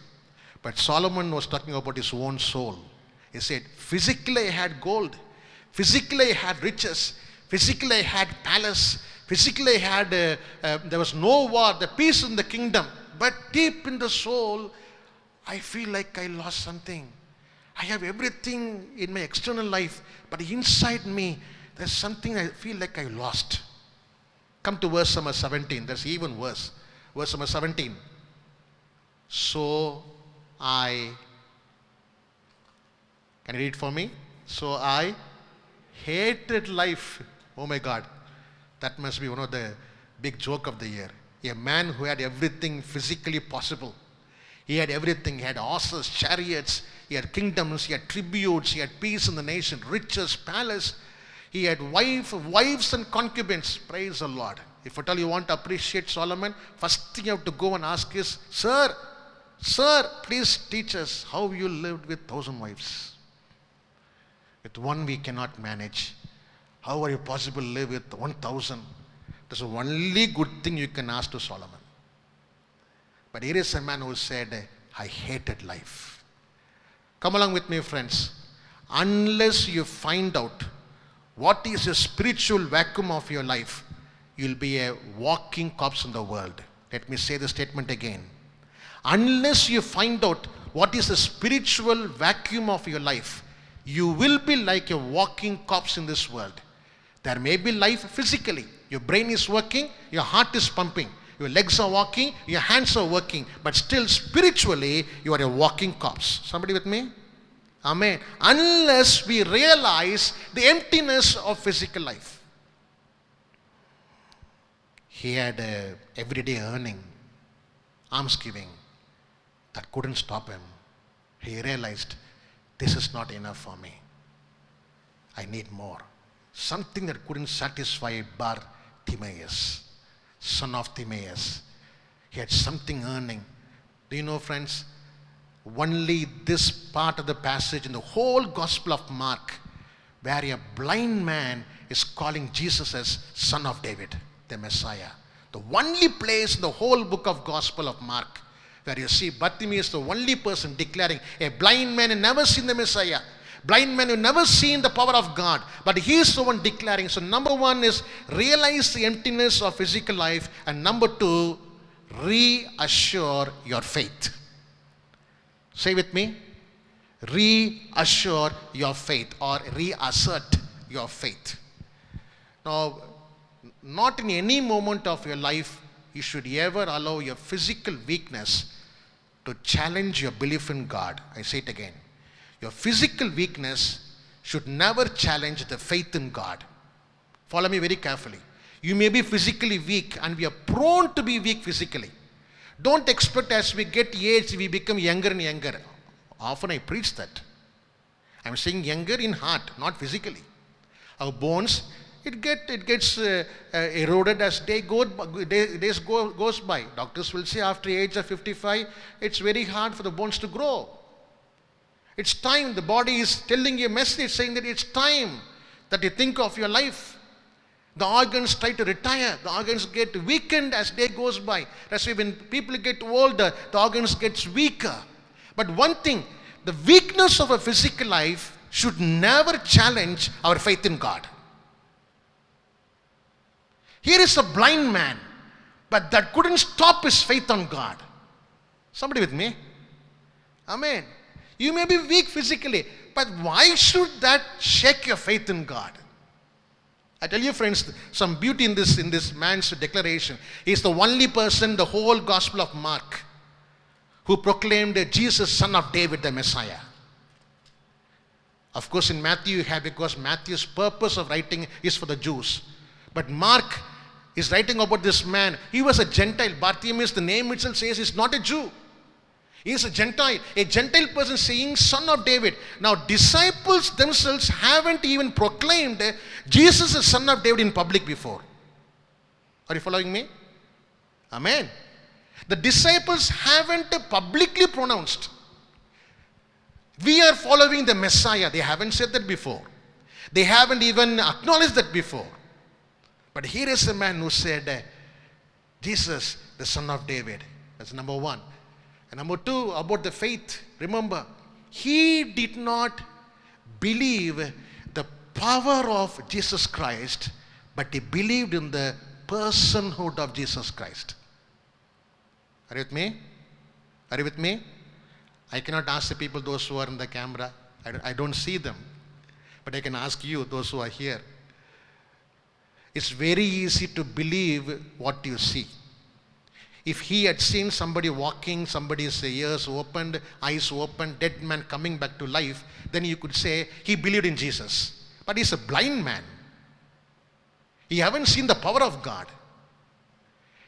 [SPEAKER 3] But Solomon was talking about his own soul. He said, physically I had gold. Physically I had riches. Physically I had palace. Physically I had, there was no war, the peace in the kingdom. But deep in the soul, I feel like I lost something. I have everything in my external life, but inside me, there's something I feel like I lost. Come to verse number 17. There's even worse. Verse number 17. So I, can you read for me? So I hated life. Oh my God. That must be one of the big joke of the year. A man who had everything physically possible. He had everything. He had horses, chariots. He had kingdoms. He had tributes. He had peace in the nation, riches, palace. He had wives and concubines. Praise the Lord. If at all you want to appreciate Solomon, first thing you have to go and ask is, Sir, please teach us how you lived with 1,000 wives. With one we cannot manage. How are you possible to live with 1,000? That's the only good thing you can ask to Solomon. But here is a man who said, I hated life. Come along with me, friends. Unless you find out what is the spiritual vacuum of your life, you'll be a walking corpse in the world. Let me say the statement again. Unless you find out what is the spiritual vacuum of your life, you will be like a walking corpse in this world. There may be life physically. Your brain is working, your heart is pumping, your legs are walking, your hands are working, but still spiritually you are a walking corpse. Somebody with me? Amen. Unless we realize the emptiness of physical life. He had a everyday earning, alms giving. That couldn't stop him. He realized, this is not enough for me. I need more. Something that couldn't satisfy Bartimaeus, son of Timaeus. He had something earning. Do you know, friends? Only this part of the passage in the whole Gospel of Mark, where a blind man is calling Jesus as Son of David, the Messiah. The only place in the whole book of Gospel of Mark where you see Bartimaeus, the only person declaring, a blind man who never seen the Messiah, blind man who never seen the power of God, but he is the one declaring. So number one is realize the emptiness of physical life, and number two, reassure your faith. Say with me, reassure your faith or reassert your faith. Now, not in any moment of your life you should ever allow your physical weakness to challenge your belief in God. I say it again. Your physical weakness should never challenge the faith in God. Follow me very carefully. You may be physically weak, and we are prone to be weak physically. Don't expect as we get aged, we become younger and younger. Often I preach that. I'm saying younger in heart, not physically. Our bones, it gets eroded as days goes by. Doctors will say after the age of 55, it's very hard for the bones to grow. It's time. The body is telling you a message saying that it's time that you think of your life. The organs try to retire. The organs get weakened as day goes by. That's why when people get older, the organs get weaker. But one thing, the weakness of a physical life should never challenge our faith in God. Here is a blind man, but that couldn't stop his faith on God. Somebody with me? Amen. You may be weak physically, but why should that shake your faith in God? I tell you, friends, some beauty in this man's declaration. He is the only person in the whole Gospel of Mark who proclaimed Jesus, Son of David, the Messiah. Of course, in Matthew you have, because Matthew's purpose of writing is for the Jews. But Mark is writing about this man. He was a Gentile. Bartimaeus, the name itself says, is not a Jew. He is a Gentile person saying Son of David. Now, disciples themselves haven't even proclaimed Jesus is Son of David in public before. Are you following me? Amen. The disciples haven't publicly pronounced, we are following the Messiah. They haven't said that before. They haven't even acknowledged that before. But here is a man who said, Jesus, the Son of David. That's number one. And number two, about the faith. Remember, he did not believe the power of Jesus Christ, but he believed in the personhood of Jesus Christ. Are you with me? Are you with me? I cannot ask the people, those who are in the camera. I don't see them. But I can ask you, those who are here. It's very easy to believe what you see. If he had seen somebody walking, somebody's ears opened, eyes opened, dead man coming back to life, then you could say he believed in Jesus. But he's a blind man. He haven't seen the power of God.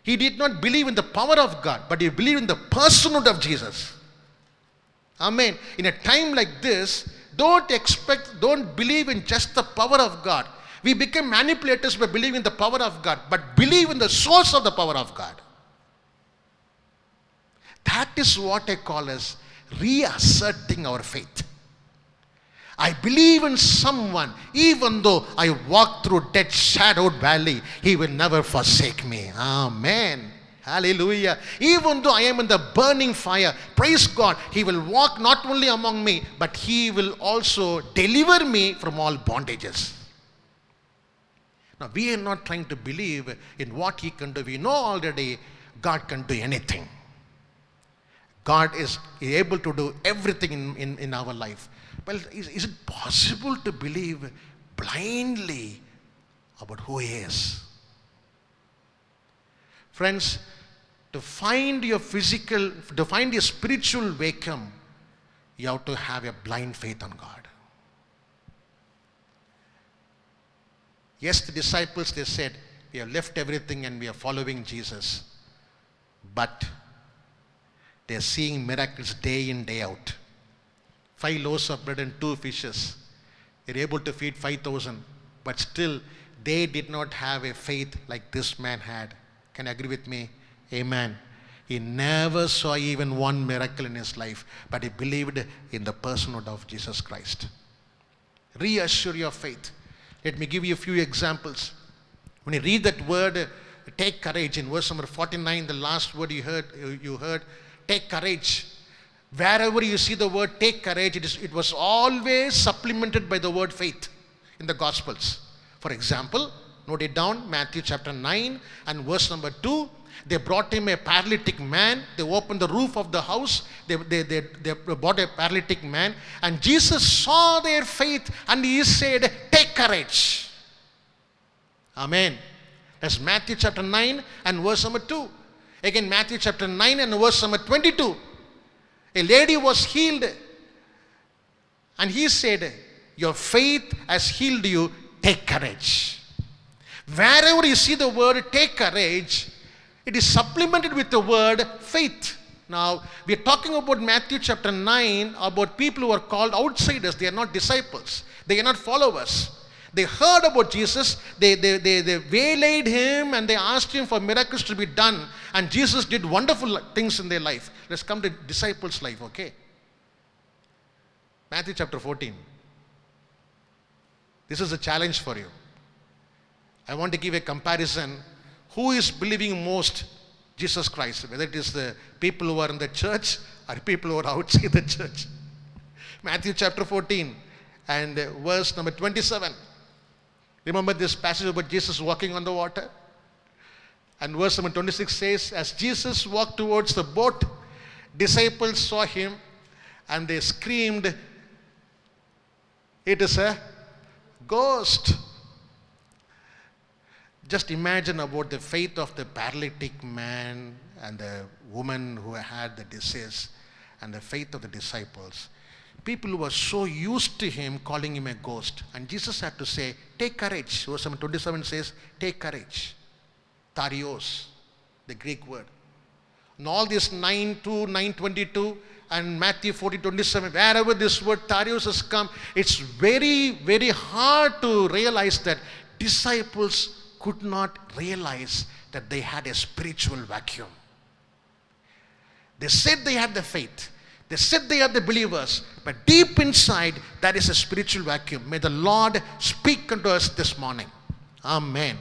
[SPEAKER 3] He did not believe in the power of God, but he believed in the personhood of Jesus. Amen. In a time like this, don't believe in just the power of God. We become manipulators by believing in the power of God, but believe in the source of the power of God. That is what I call as reasserting our faith. I believe in someone, even though I walk through dead shadowed valley, he will never forsake me. Amen. Hallelujah. Even though I am in the burning fire, praise God, he will walk not only among me, but he will also deliver me from all bondages. Now, we are not trying to believe in what he can do. We know already God can do anything. God is able to do everything in our life. Well, is it possible to believe blindly about who he is? Friends, to find your spiritual vacuum, you have to have a blind faith on God. Yes, the disciples, they said, we have left everything and we are following Jesus. But they are seeing miracles day in, day out. 5 loaves of bread and 2 fishes. They are able to feed 5,000. But still, they did not have a faith like this man had. Can you agree with me? Amen. He never saw even one miracle in his life, but he believed in the personhood of Jesus Christ. Reassure your faith. Let me give you a few examples. When you read that word, take courage, in verse number 49, the last word you heard, take courage. Wherever you see the word take courage, it was always supplemented by the word faith in the Gospels. For example, note it down, Matthew chapter 9 and verse number 2. They brought him a paralytic man. They opened the roof of the house. They brought a paralytic man. And Jesus saw their faith and he said, take courage. Amen. That's Matthew chapter 9 and verse number 2. Again, Matthew chapter 9 and verse number 22. A lady was healed. And he said, your faith has healed you. Take courage. Wherever you see the word take courage, it is supplemented with the word faith. Now, we are talking about Matthew chapter 9, about people who are called outsiders. They are not disciples. They are not followers. They heard about Jesus. They waylaid him and they asked him for miracles to be done. And Jesus did wonderful things in their life. Let's come to disciples' life, okay? Matthew chapter 14. This is a challenge for you. I want to give a comparison. Who is believing most Jesus Christ? Whether it is the people who are in the church or people who are outside the church. Matthew chapter 14 and verse number 27. Remember this passage about Jesus walking on the water? And verse number 26 says, as Jesus walked towards the boat, disciples saw him and they screamed, it is a ghost. Just imagine about the faith of the paralytic man and the woman who had the disease and the faith of the disciples. People who were so used to him calling him a ghost. And Jesus had to say, take courage. Verse 27 says, take courage. Tharios, the Greek word. And all this 9:2, 9:22 and Matthew 14:27, wherever this word tharios has come, it's very, very hard to realize that disciples could not realize that they had a spiritual vacuum. They said they had the faith. They said they are the believers. But deep inside, that is a spiritual vacuum. May the Lord speak unto us this morning. Amen.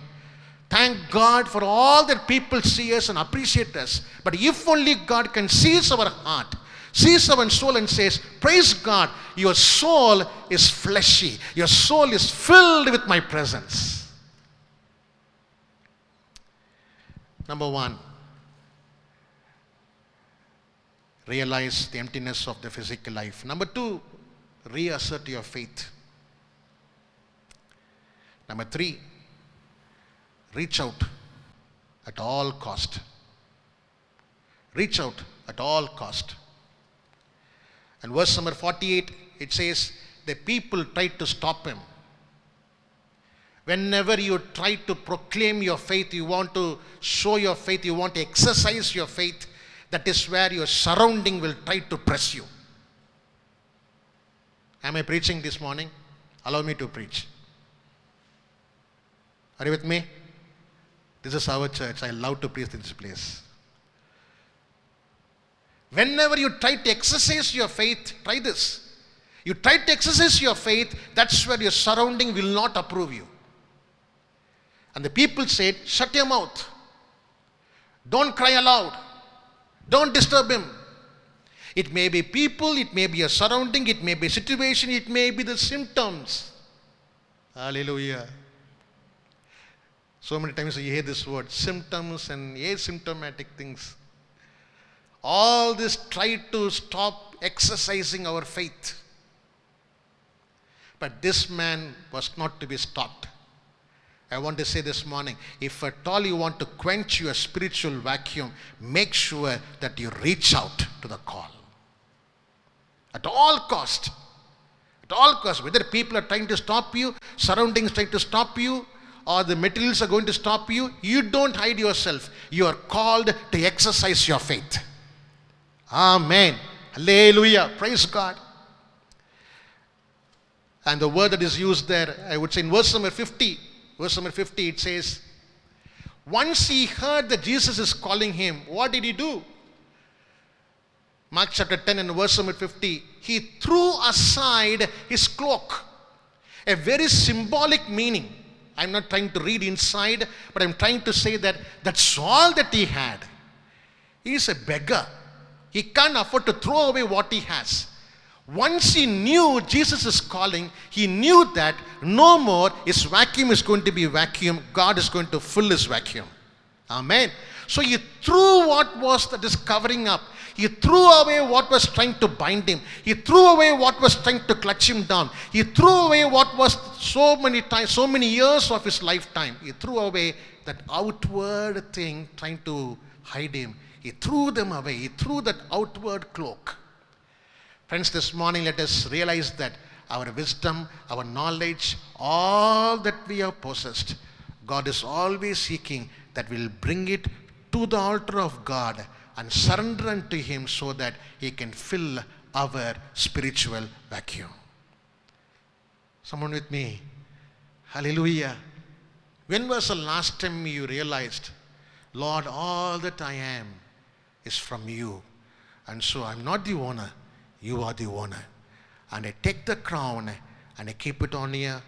[SPEAKER 3] Thank God for all that people see us and appreciate us. But if only God can seize our heart, sees our soul and says, praise God, your soul is fleshy. Your soul is filled with my presence. Number 1, realize the emptiness of the physical life. Number 2, reassert your faith. Number 3, reach out at all cost. Reach out at all cost. And verse number 48, it says, the people tried to stop him. Whenever you try to proclaim your faith, you want to show your faith, you want to exercise your faith, that is where your surrounding will try to press you. Am I preaching this morning? Allow me to preach. Are you with me? This is our church. I love to preach in this place. Whenever you try to exercise your faith, try this. You try to exercise your faith, that's where your surrounding will not approve you. And the people said, shut your mouth. Don't cry aloud. Don't disturb him. It may be people, it may be a surrounding, it may be a situation, it may be the symptoms. Hallelujah. So many times you hear this word, symptoms and asymptomatic things. All this try to stop exercising our faith. But this man was not to be stopped. I want to say this morning, if at all you want to quench your spiritual vacuum, make sure that you reach out to the call. At all cost. At all cost. Whether people are trying to stop you, surroundings trying to stop you, or the materials are going to stop you, you don't hide yourself. You are called to exercise your faith. Amen. Hallelujah. Praise God. And the word that is used there, I would say in verse number 50, it says, once he heard that Jesus is calling him, what did he do? Mark chapter 10 and verse number 50, he threw aside his cloak. A very symbolic meaning. I'm not trying to read inside, but I'm trying to say that that's all that he had. He is a beggar. He can't afford to throw away what he has. Once he knew Jesus is calling, he knew that no more his vacuum is going to be vacuum. God is going to fill his vacuum. Amen. So he threw what was that is covering up. He threw away what was trying to bind him. He threw away what was trying to clutch him down. He threw away what was so many years of his lifetime. He threw away that outward thing trying to hide him. He threw them away. He threw that outward cloak. Friends, this morning let us realize that our wisdom, our knowledge, all that we have possessed, God is always seeking that we'll bring it to the altar of God and surrender unto him so that he can fill our spiritual vacuum. Someone with me? Hallelujah. When was the last time you realized, Lord, all that I am is from you, and so I'm not the owner, you are the owner, and I take the crown and I keep it on your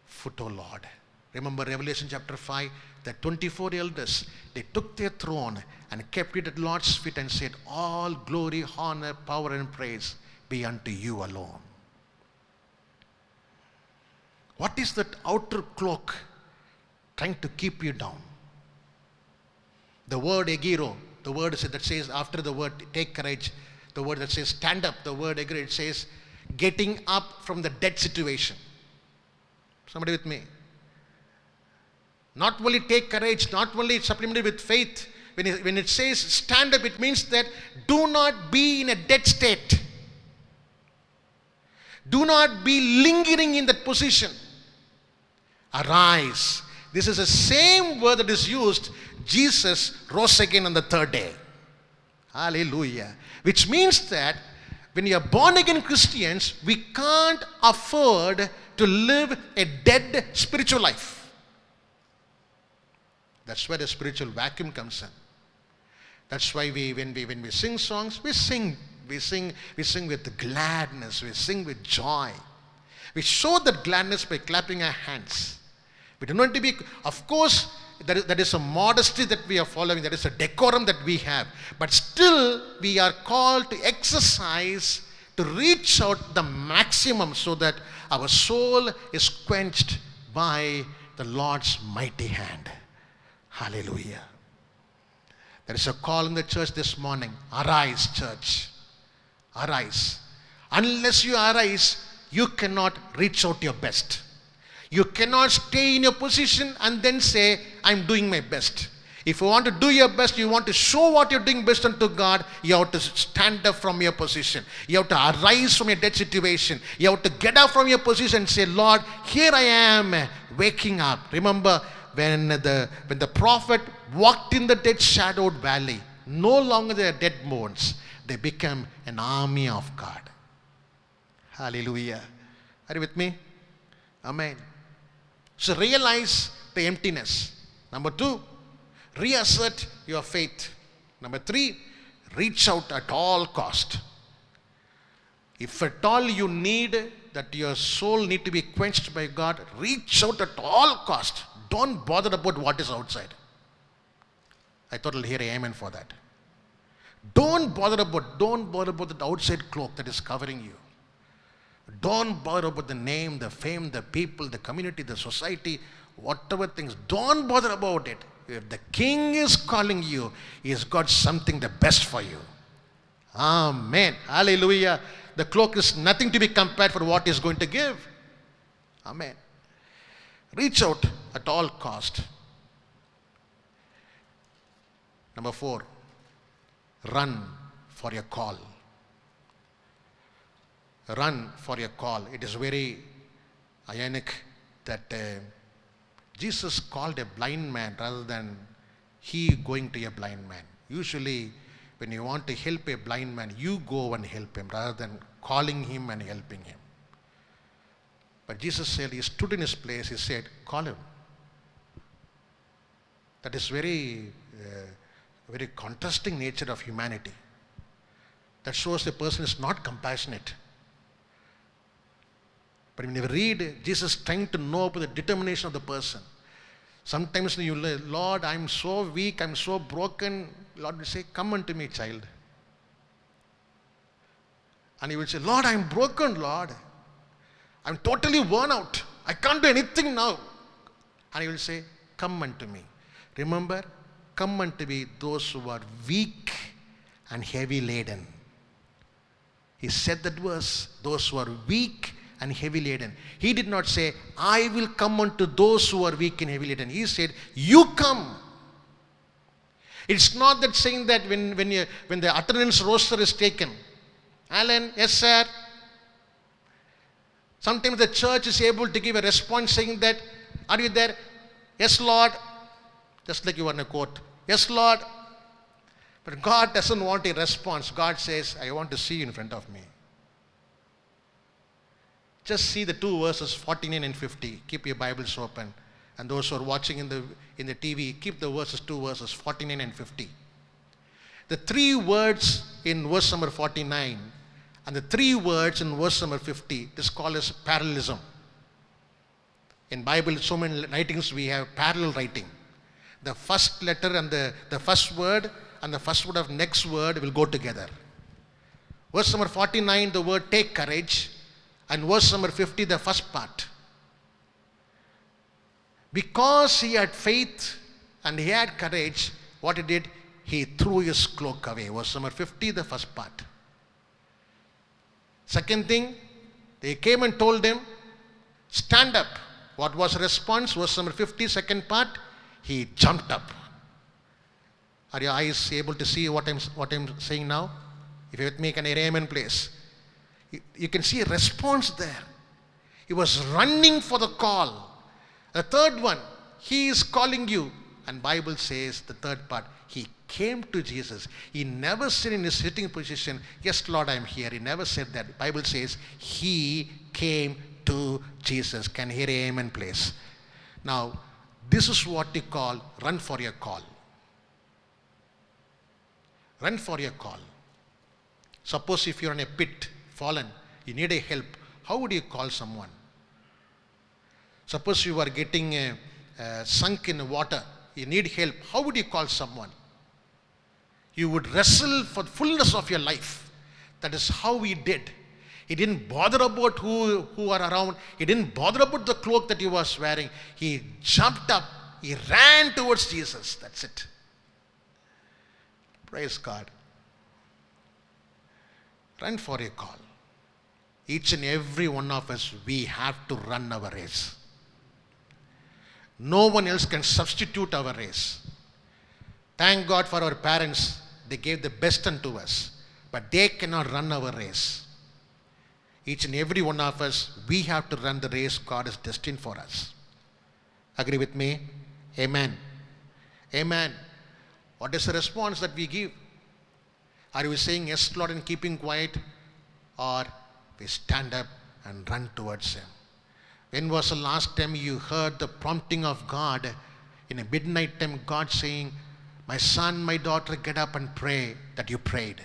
[SPEAKER 3] foot, O Lord. Remember Revelation chapter 5, the 24 elders, they took their throne and kept it at Lord's feet and said, all glory, honor, power and praise be unto you alone. What is that outer cloak trying to keep you down? The word egiro, the word that says after the word take courage, the word that says stand up, the word egiro, it says getting up from the dead situation. Somebody with me? Not only take courage, not only supplemented with faith. When it says stand up, it means that do not be in a dead state. Do not be lingering in that position. Arise. This is the same word that is used. Jesus rose again on the third day. Hallelujah. Which means that when you are born again Christians, we can't afford to live a dead spiritual life. That's where the spiritual vacuum comes in. That's why when we sing songs, we sing with gladness, we sing with joy. We show that gladness by clapping our hands. We do not to be, of course, that is a modesty that we are following, that is a decorum that we have. But still, we are called to exercise, to reach out the maximum so that our soul is quenched by the Lord's mighty hand. Hallelujah. There is a call in the church this morning. Arise, church. Arise. Unless you arise, you cannot reach out your best. You cannot stay in your position and then say, I'm doing my best. If you want to do your best, you want to show what you're doing best unto God, you have to stand up from your position. You have to arise from your dead situation. You have to get up from your position and say, Lord, here I am waking up. Remember, when the prophet walked in the dead shadowed valley, no longer they are dead bones. They become an army of God. Hallelujah. Are you with me? Amen. So realize the emptiness. Number 2, reassert your faith. Number 3, reach out at all cost. If at all you need that your soul need to be quenched by God, reach out at all cost. Don't bother about what is outside. I thought I'll hear an amen for that. Don't bother about the outside cloak that is covering you. Don't bother about the name, the fame, the people, the community, the society, whatever things. Don't bother about it. If the King is calling you, He has got something the best for you. Amen. Hallelujah. The cloak is nothing to be compared for what He is going to give. Amen. Reach out at all cost. Number 4, run for your call. Run for your call. It is very ironic that Jesus called a blind man rather than he going to a blind man. Usually, when you want to help a blind man, you go and help him rather than calling him and helping him. But Jesus said, he stood in his place, he said, call him. That is very contrasting nature of humanity. That shows the person is not compassionate. But when you read Jesus trying to know about the determination of the person, sometimes you Lord, I'm so weak, I'm so broken. Lord will say, come unto me, child. And he will say, Lord, I'm broken, Lord. I'm totally worn out. I can't do anything now. And he will say, come unto me. Remember, come unto me those who are weak and heavy laden. He said that verse, those who are weak and heavy laden. He did not say, I will come unto those who are weak and heavy laden. He said, you come. It's not that saying that when the attendance roster is taken, Alan, yes sir. Sometimes the church is able to give a response saying that, are you there? Yes, Lord. Just like you were in a court. Yes, Lord. But God doesn't want a response. God says, I want to see you in front of me. Just see the two verses 49 and 50. Keep your Bibles open. And those who are watching in the TV, keep the two verses 49 and 50. The three words in verse number 49 and the three words in verse number 50 is called as parallelism. In Bible, so many writings we have parallel writing. The first letter and the first word and the first word of next word will go together. Verse number 49, the word take courage, and verse number 50, the first part. Because he had faith and he had courage, what he did, he threw his cloak away. Verse number 50, the first part. Second thing, they came and told him, stand up. What was the response? Verse number 50, second part, he jumped up. Are your eyes able to see what I'm saying now? If you're with me, can I amen, please? You can see a response there. He was running for the call. The third one, he is calling you. And Bible says, the third part, he came to Jesus. He never said in his sitting position, yes, Lord, I am here. He never said that. Bible says, he came to Jesus. Can you hear amen, please? Now, this is what you call run for your call. Run for your call. Suppose if you're in a pit, fallen, you need a help. How would you call someone? Suppose you are getting sunk in water, you need help. How would you call someone? You would wrestle for the fullness of your life. That is how he did. He didn't bother about who are around. He didn't bother about the cloak that he was wearing. He jumped up. He ran towards Jesus. That's it. Praise God. Run for a call. Each and every one of us, we have to run our race. No one else can substitute our race. Thank God for our parents. They gave the best unto us. But they cannot run our race. Each and every one of us, we have to run the race God has destined for us. Agree with me? Amen. Amen. What is the response that we give? Are we saying yes, Lord, and keeping quiet? Or we stand up and run towards him? When was the last time you heard the prompting of God in a midnight time, God saying, my son, my daughter, get up and pray, that you prayed?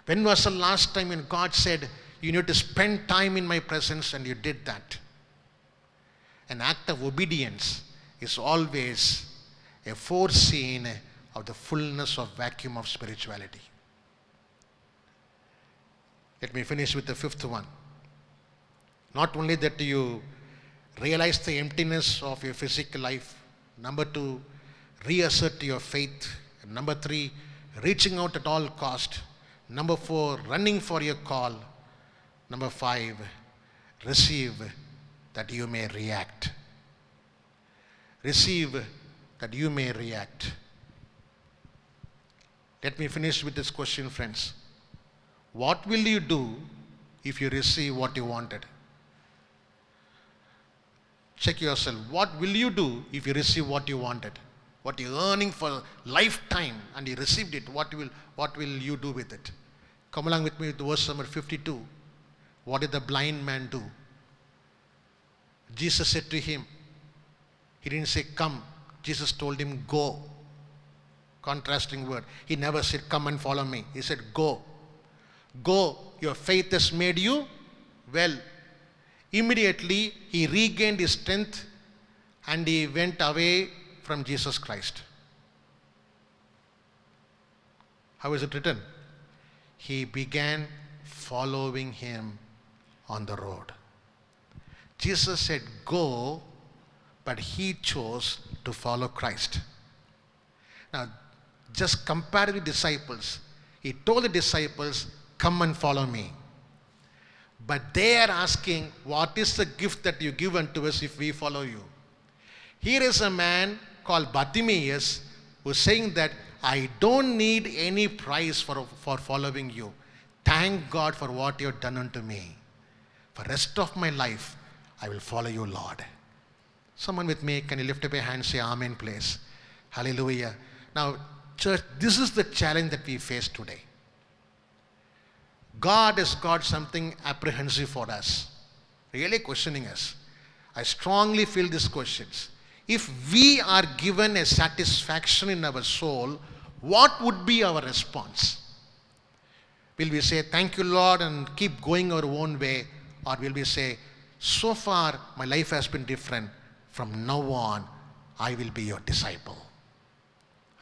[SPEAKER 3] When was the last time when God said, you need to spend time in my presence, and you did that? An act of obedience is always a foreseen of the fullness of vacuum of spirituality. Let me finish with the fifth one. Not only that you realize the emptiness of your physical life. Number two, reassert your faith. And number three, reaching out at all cost. Number four, running for your call. Number five, receive that you may react. Receive that you may react. Let me finish with this question, friends. What will you do if you receive what you wanted? Check yourself. What will you do if you receive what you wanted? What you're earning for lifetime and you received it, what will you do with it? Come along with me to verse number 52. What did the blind man do? Jesus said to him, he didn't say come. Jesus told him go. Contrasting word. He never said come and follow me. He said go. Go. Your faith has made you well. Immediately he regained his strength and he went away from Jesus Christ. How is it written? He began following him on the road. Jesus said go, but he chose to follow Christ. Now, just compare with disciples. He told the disciples, come and follow me. But they are asking, what is the gift that you give unto us if we follow you? Here is a man called Bartimaeus who is saying that I don't need any price for following you. Thank God for what you have done unto me. For the rest of my life, I will follow you, Lord. Someone with me, can you lift up your hand and say amen, please? Hallelujah. Now, church, this is the challenge that we face today. God has got something apprehensive for us, really questioning us. I strongly feel these questions. If we are given a satisfaction in our soul, what would be our response? Will we say, thank you, Lord, and keep going our own way? Or will we say, so far my life has been different. From now on, I will be your disciple.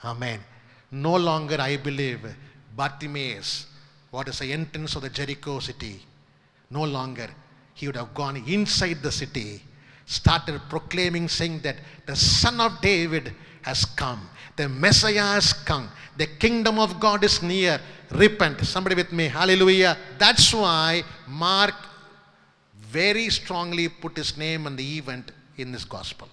[SPEAKER 3] Amen. No longer I believe Bartimaeus, what is the entrance of the Jericho city. No longer. He would have gone inside the city, started proclaiming, saying that the Son of David has come. The Messiah has come. The kingdom of God is near. Repent. Somebody with me. Hallelujah. That's why Mark very strongly put his name on the event in this gospel.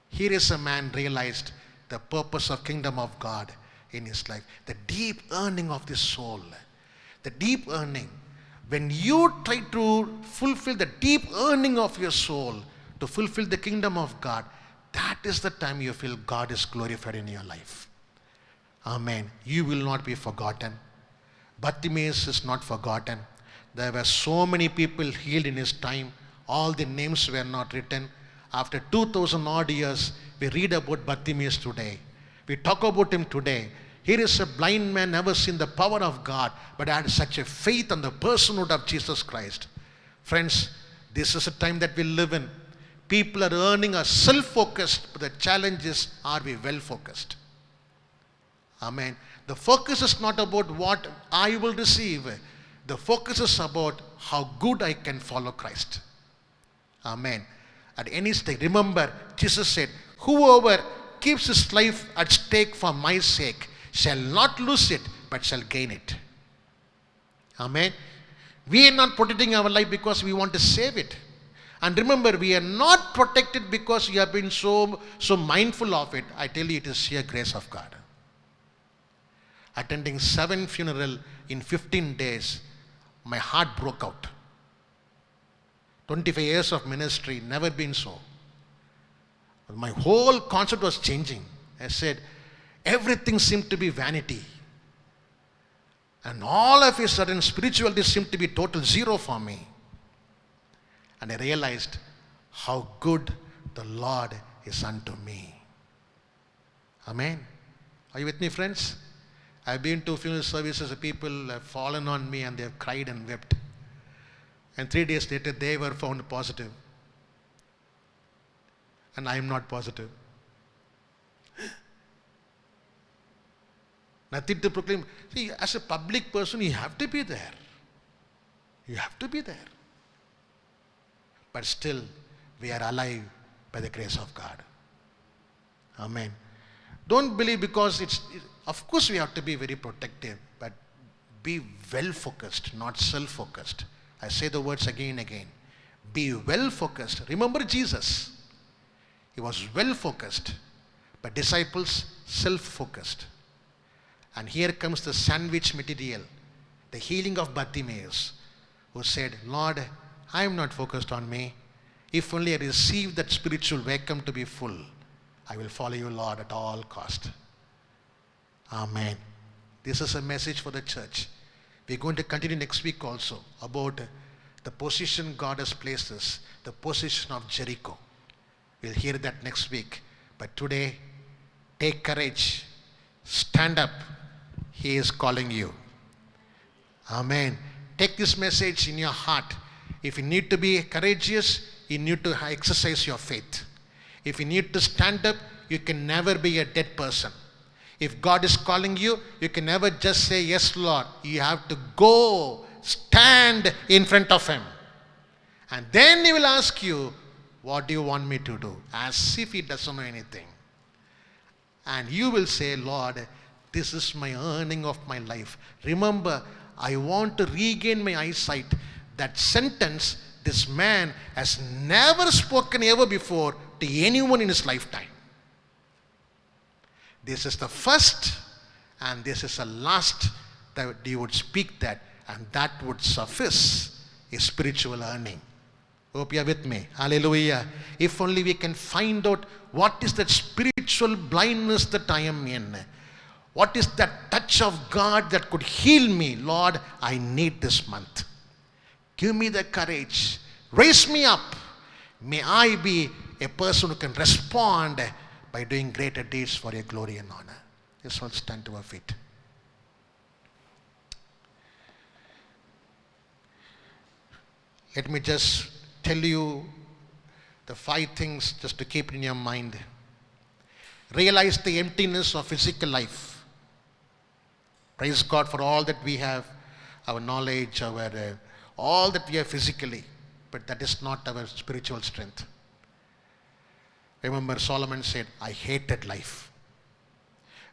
[SPEAKER 3] Here is a man realized the purpose of kingdom of God in his life. The deep earning of the soul. The deep earning. When you try to fulfill the deep earning of your soul to fulfill the kingdom of God, that is the time you feel God is glorified in your life. Amen. You will not be forgotten. Bartimaeus is not forgotten. There were so many people healed in his time. All the names were not written. After 2000 odd years, we read about Bartimaeus today. We talk about him today. Here is a blind man, never seen the power of God, but had such a faith on the personhood of Jesus Christ. Friends, this is a time that we live in. People are earning are self-focused, but the challenge is, are we well-focused? Amen. The focus is not about what I will receive. The focus is about how good I can follow Christ. Amen. At any stage, remember, Jesus said, whoever keeps his life at stake for my sake shall not lose it, but shall gain it. Amen. We are not protecting our life because we want to save it. And remember, we are not protected because we have been so mindful of it. I tell you, it is sheer grace of God. Attending 7 funerals in 15 days, my heart broke out. 25 years of ministry, never been so. My whole concept was changing. I said, everything seemed to be vanity. And all of a sudden, spirituality seemed to be total zero for me. And I realized how good the Lord is unto me. Amen. Are you with me, friends? I've been to funeral services, people have fallen on me and they have cried and wept. And 3 days later, they were found positive. And I am not positive. Nothing to proclaim. See, as a public person, you have to be there. You have to be there. But still, we are alive by the grace of God. Amen. Don't believe because of course we have to be very protective, but be well focused, not self-focused. I say the words again and again. Be well focused. Remember Jesus. He was well focused, but disciples self-focused. And here comes the sandwich material, the healing of Bartimaeus, who said, Lord, I am not focused on me. If only I receive that spiritual welcome to be full, I will follow you, Lord, at all cost. Amen. This is a message for the church. We're going to continue next week also about the position God has placed us, the position of Jericho. We'll hear that next week. But today, take courage. Stand up. He is calling you. Amen. Take this message in your heart. If you need to be courageous, you need to exercise your faith. If you need to stand up, you can never be a dead person. If God is calling you, you can never just say, yes, Lord. You have to go, stand in front of Him. And then He will ask you, what do you want me to do? As if He doesn't know anything. And you will say, Lord, this is my earning of my life. Remember, I want to regain my eyesight. That sentence, this man has never spoken ever before to anyone in his lifetime. This is the first and this is the last that you would speak that, and that would suffice a spiritual earning. Hope you are with me. Hallelujah. If only we can find out what is that spiritual blindness that I am in. What is that touch of God that could heal me? Lord, I need this month. Give me the courage. Raise me up. May I be a person who can respond by doing greater deeds for your glory and honor. Let's all stand to our feet. Let me just tell you the 5 things just to keep in your mind. Realize the emptiness of physical life. Praise God for all that we have, our knowledge, all that we have physically, but that is not our spiritual strength. Remember, Solomon said, I hated life.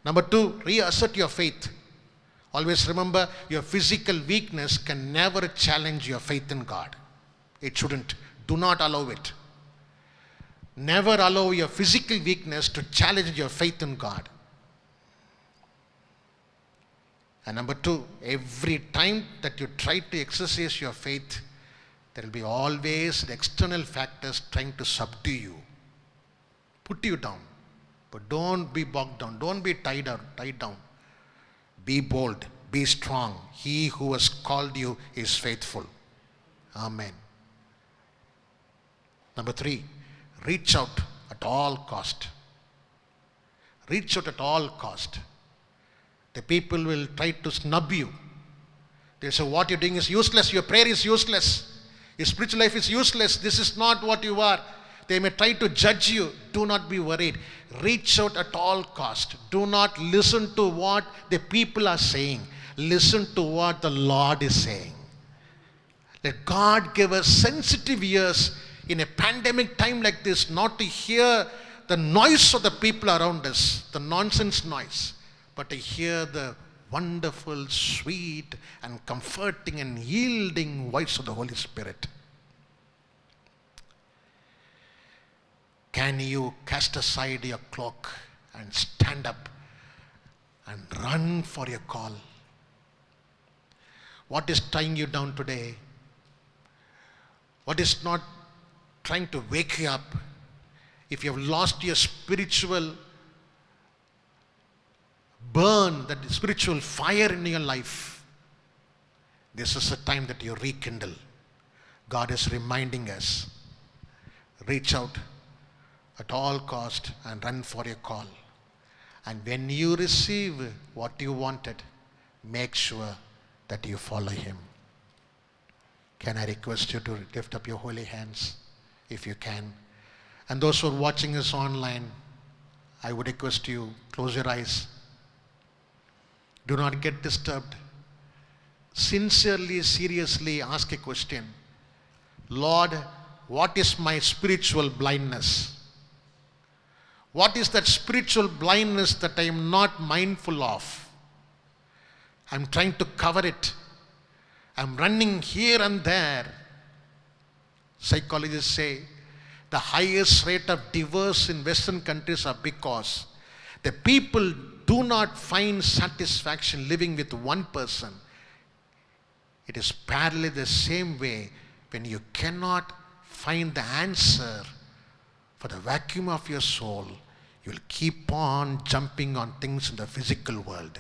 [SPEAKER 3] Number 2, reassert your faith. Always remember, your physical weakness can never challenge your faith in God. It shouldn't. Do not allow it. Never allow your physical weakness to challenge your faith in God. And number 2, every time that you try to exercise your faith, there will be always the external factors trying to subdue you. Put you down. But don't be bogged down. Don't be tied down. Be bold. Be strong. He who has called you is faithful. Amen. Number 3, reach out at all cost. Reach out at all cost. The people will try to snub you. They'll say, what you're doing is useless. Your prayer is useless. Your spiritual life is useless. This is not what you are. They may try to judge you. Do not be worried. Reach out at all cost. Do not listen to what the people are saying. Listen to what the Lord is saying. Let God give us sensitive ears in a pandemic time like this, not to hear the noise of the people around us, the nonsense noise, but to hear the wonderful, sweet, and comforting and yielding voice of the Holy Spirit. Can you cast aside your cloak and stand up and run for your call? What is tying you down today? What is not trying to wake you up? If you have lost your spiritual burn, that spiritual fire in your life, this is the time that you rekindle. God is reminding us, reach out at all cost and run for your call. And when you receive what you wanted, make sure that you follow Him. Can I request you to lift up your holy hands if you can? And those who are watching us online, I would request you, close your eyes. Do not get disturbed. Sincerely, seriously ask a question. Lord, what is my spiritual blindness? What is that spiritual blindness that I am not mindful of? I'm trying to cover it. I'm running here and there. Psychologists say the highest rate of divorce in Western countries are because the people do not find satisfaction living with one person. It is parallel the same way when you cannot find the answer for the vacuum of your soul, you'll keep on jumping on things in the physical world.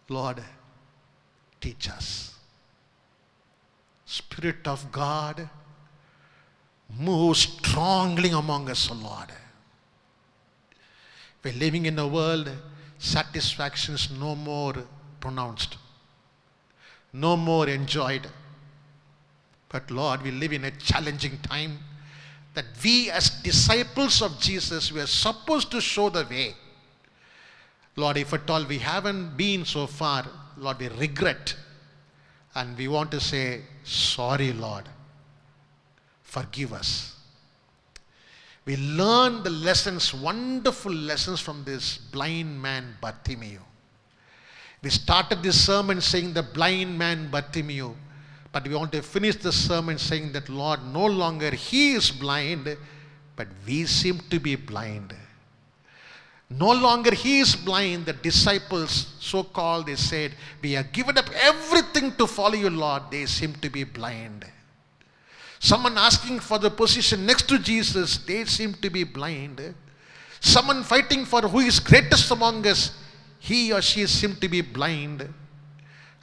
[SPEAKER 3] Lord, teach us. Spirit of God, move strongly among us, O Lord. We're living in a world, satisfaction is no more pronounced, no more enjoyed. But Lord, we live in a challenging time that we as disciples of Jesus, we are supposed to show the way. Lord, if at all we haven't been so far, Lord, we regret. And we want to say, sorry, Lord. Forgive us. We learned the lessons, wonderful lessons from this blind man Bartimaeus. We started this sermon saying the blind man Bartimaeus. But we want to finish the sermon saying that, Lord, no longer he is blind, but we seem to be blind. No longer he is blind. The disciples, so-called, they said, we have given up everything to follow you, Lord. They seem to be blind. Someone asking for the position next to Jesus, they seem to be blind. Someone fighting for who is greatest among us, he or she seem to be blind.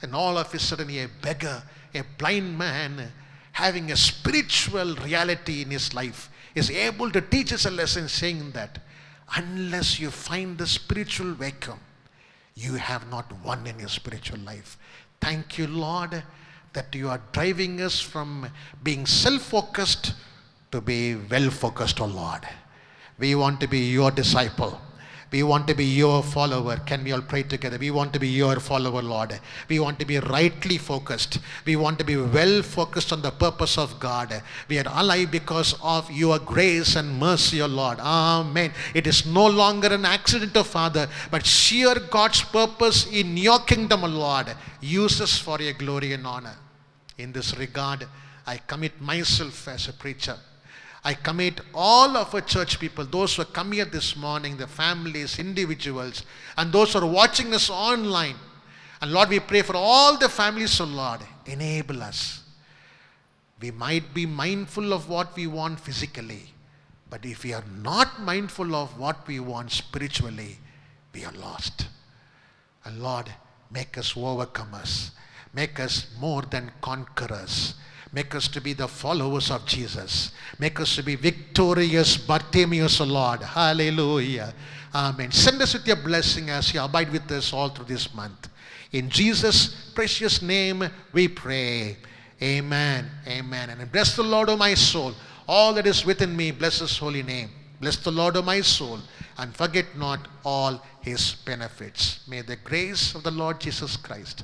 [SPEAKER 3] And all of a sudden a beggar, a blind man, having a spiritual reality in his life, is able to teach us a lesson saying that unless you find the spiritual vacuum, you have not won in your spiritual life. Thank you, Lord, that you are driving us from being self-focused to be well-focused, oh Lord. We want to be your disciple. We want to be your follower. Can we all pray together? We want to be your follower, Lord. We want to be rightly focused. We want to be well focused on the purpose of God. We are alive because of your grace and mercy, O Lord. Amen. It is no longer an accident, O Father, but sheer God's purpose in your kingdom, O Lord. Use us for your glory and honor. In this regard, I commit myself as a preacher. I commit all of our church people, those who are coming here this morning, the families, individuals, and those who are watching us online. And Lord, we pray for all the families, oh Lord, enable us. We might be mindful of what we want physically, but if we are not mindful of what we want spiritually, we are lost. And Lord, make us overcomers. Make us more than conquerors. Make us to be the followers of Jesus. Make us to be victorious Bartimaeus, O Lord. Hallelujah. Amen. Send us with your blessing as you abide with us all through this month. In Jesus' precious name we pray. Amen. Amen. And bless the Lord, O my soul. All that is within me, bless his holy name. Bless the Lord, O my soul, and forget not all his benefits. May the grace of the Lord Jesus Christ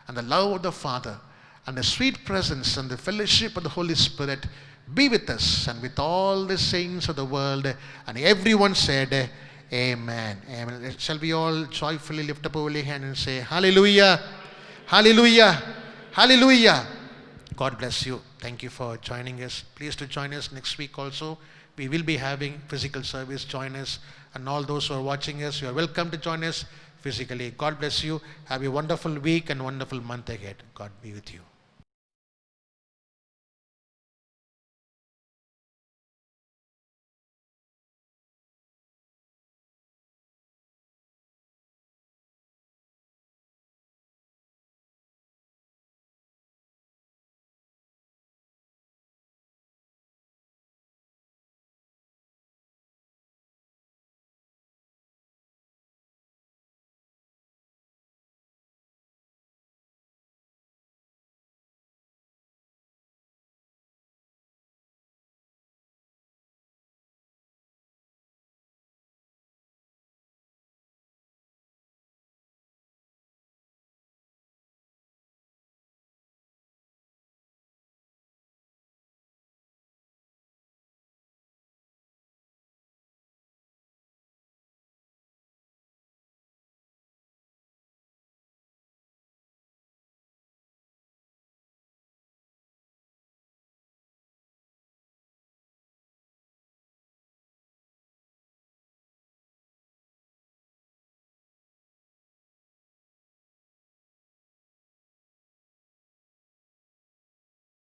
[SPEAKER 3] and the love of the Father and the sweet presence and the fellowship of the Holy Spirit be with us and with all the saints of the world. And everyone said, Amen. Amen. Shall we all joyfully lift up our holy hand and say, Hallelujah, Hallelujah, Hallelujah. God bless you. Thank you for joining us. Please to join us next week also. We will be having physical service. Join us. And all those who are watching us, you are welcome to join us physically. God bless you. Have a wonderful week and wonderful month ahead. God be with you.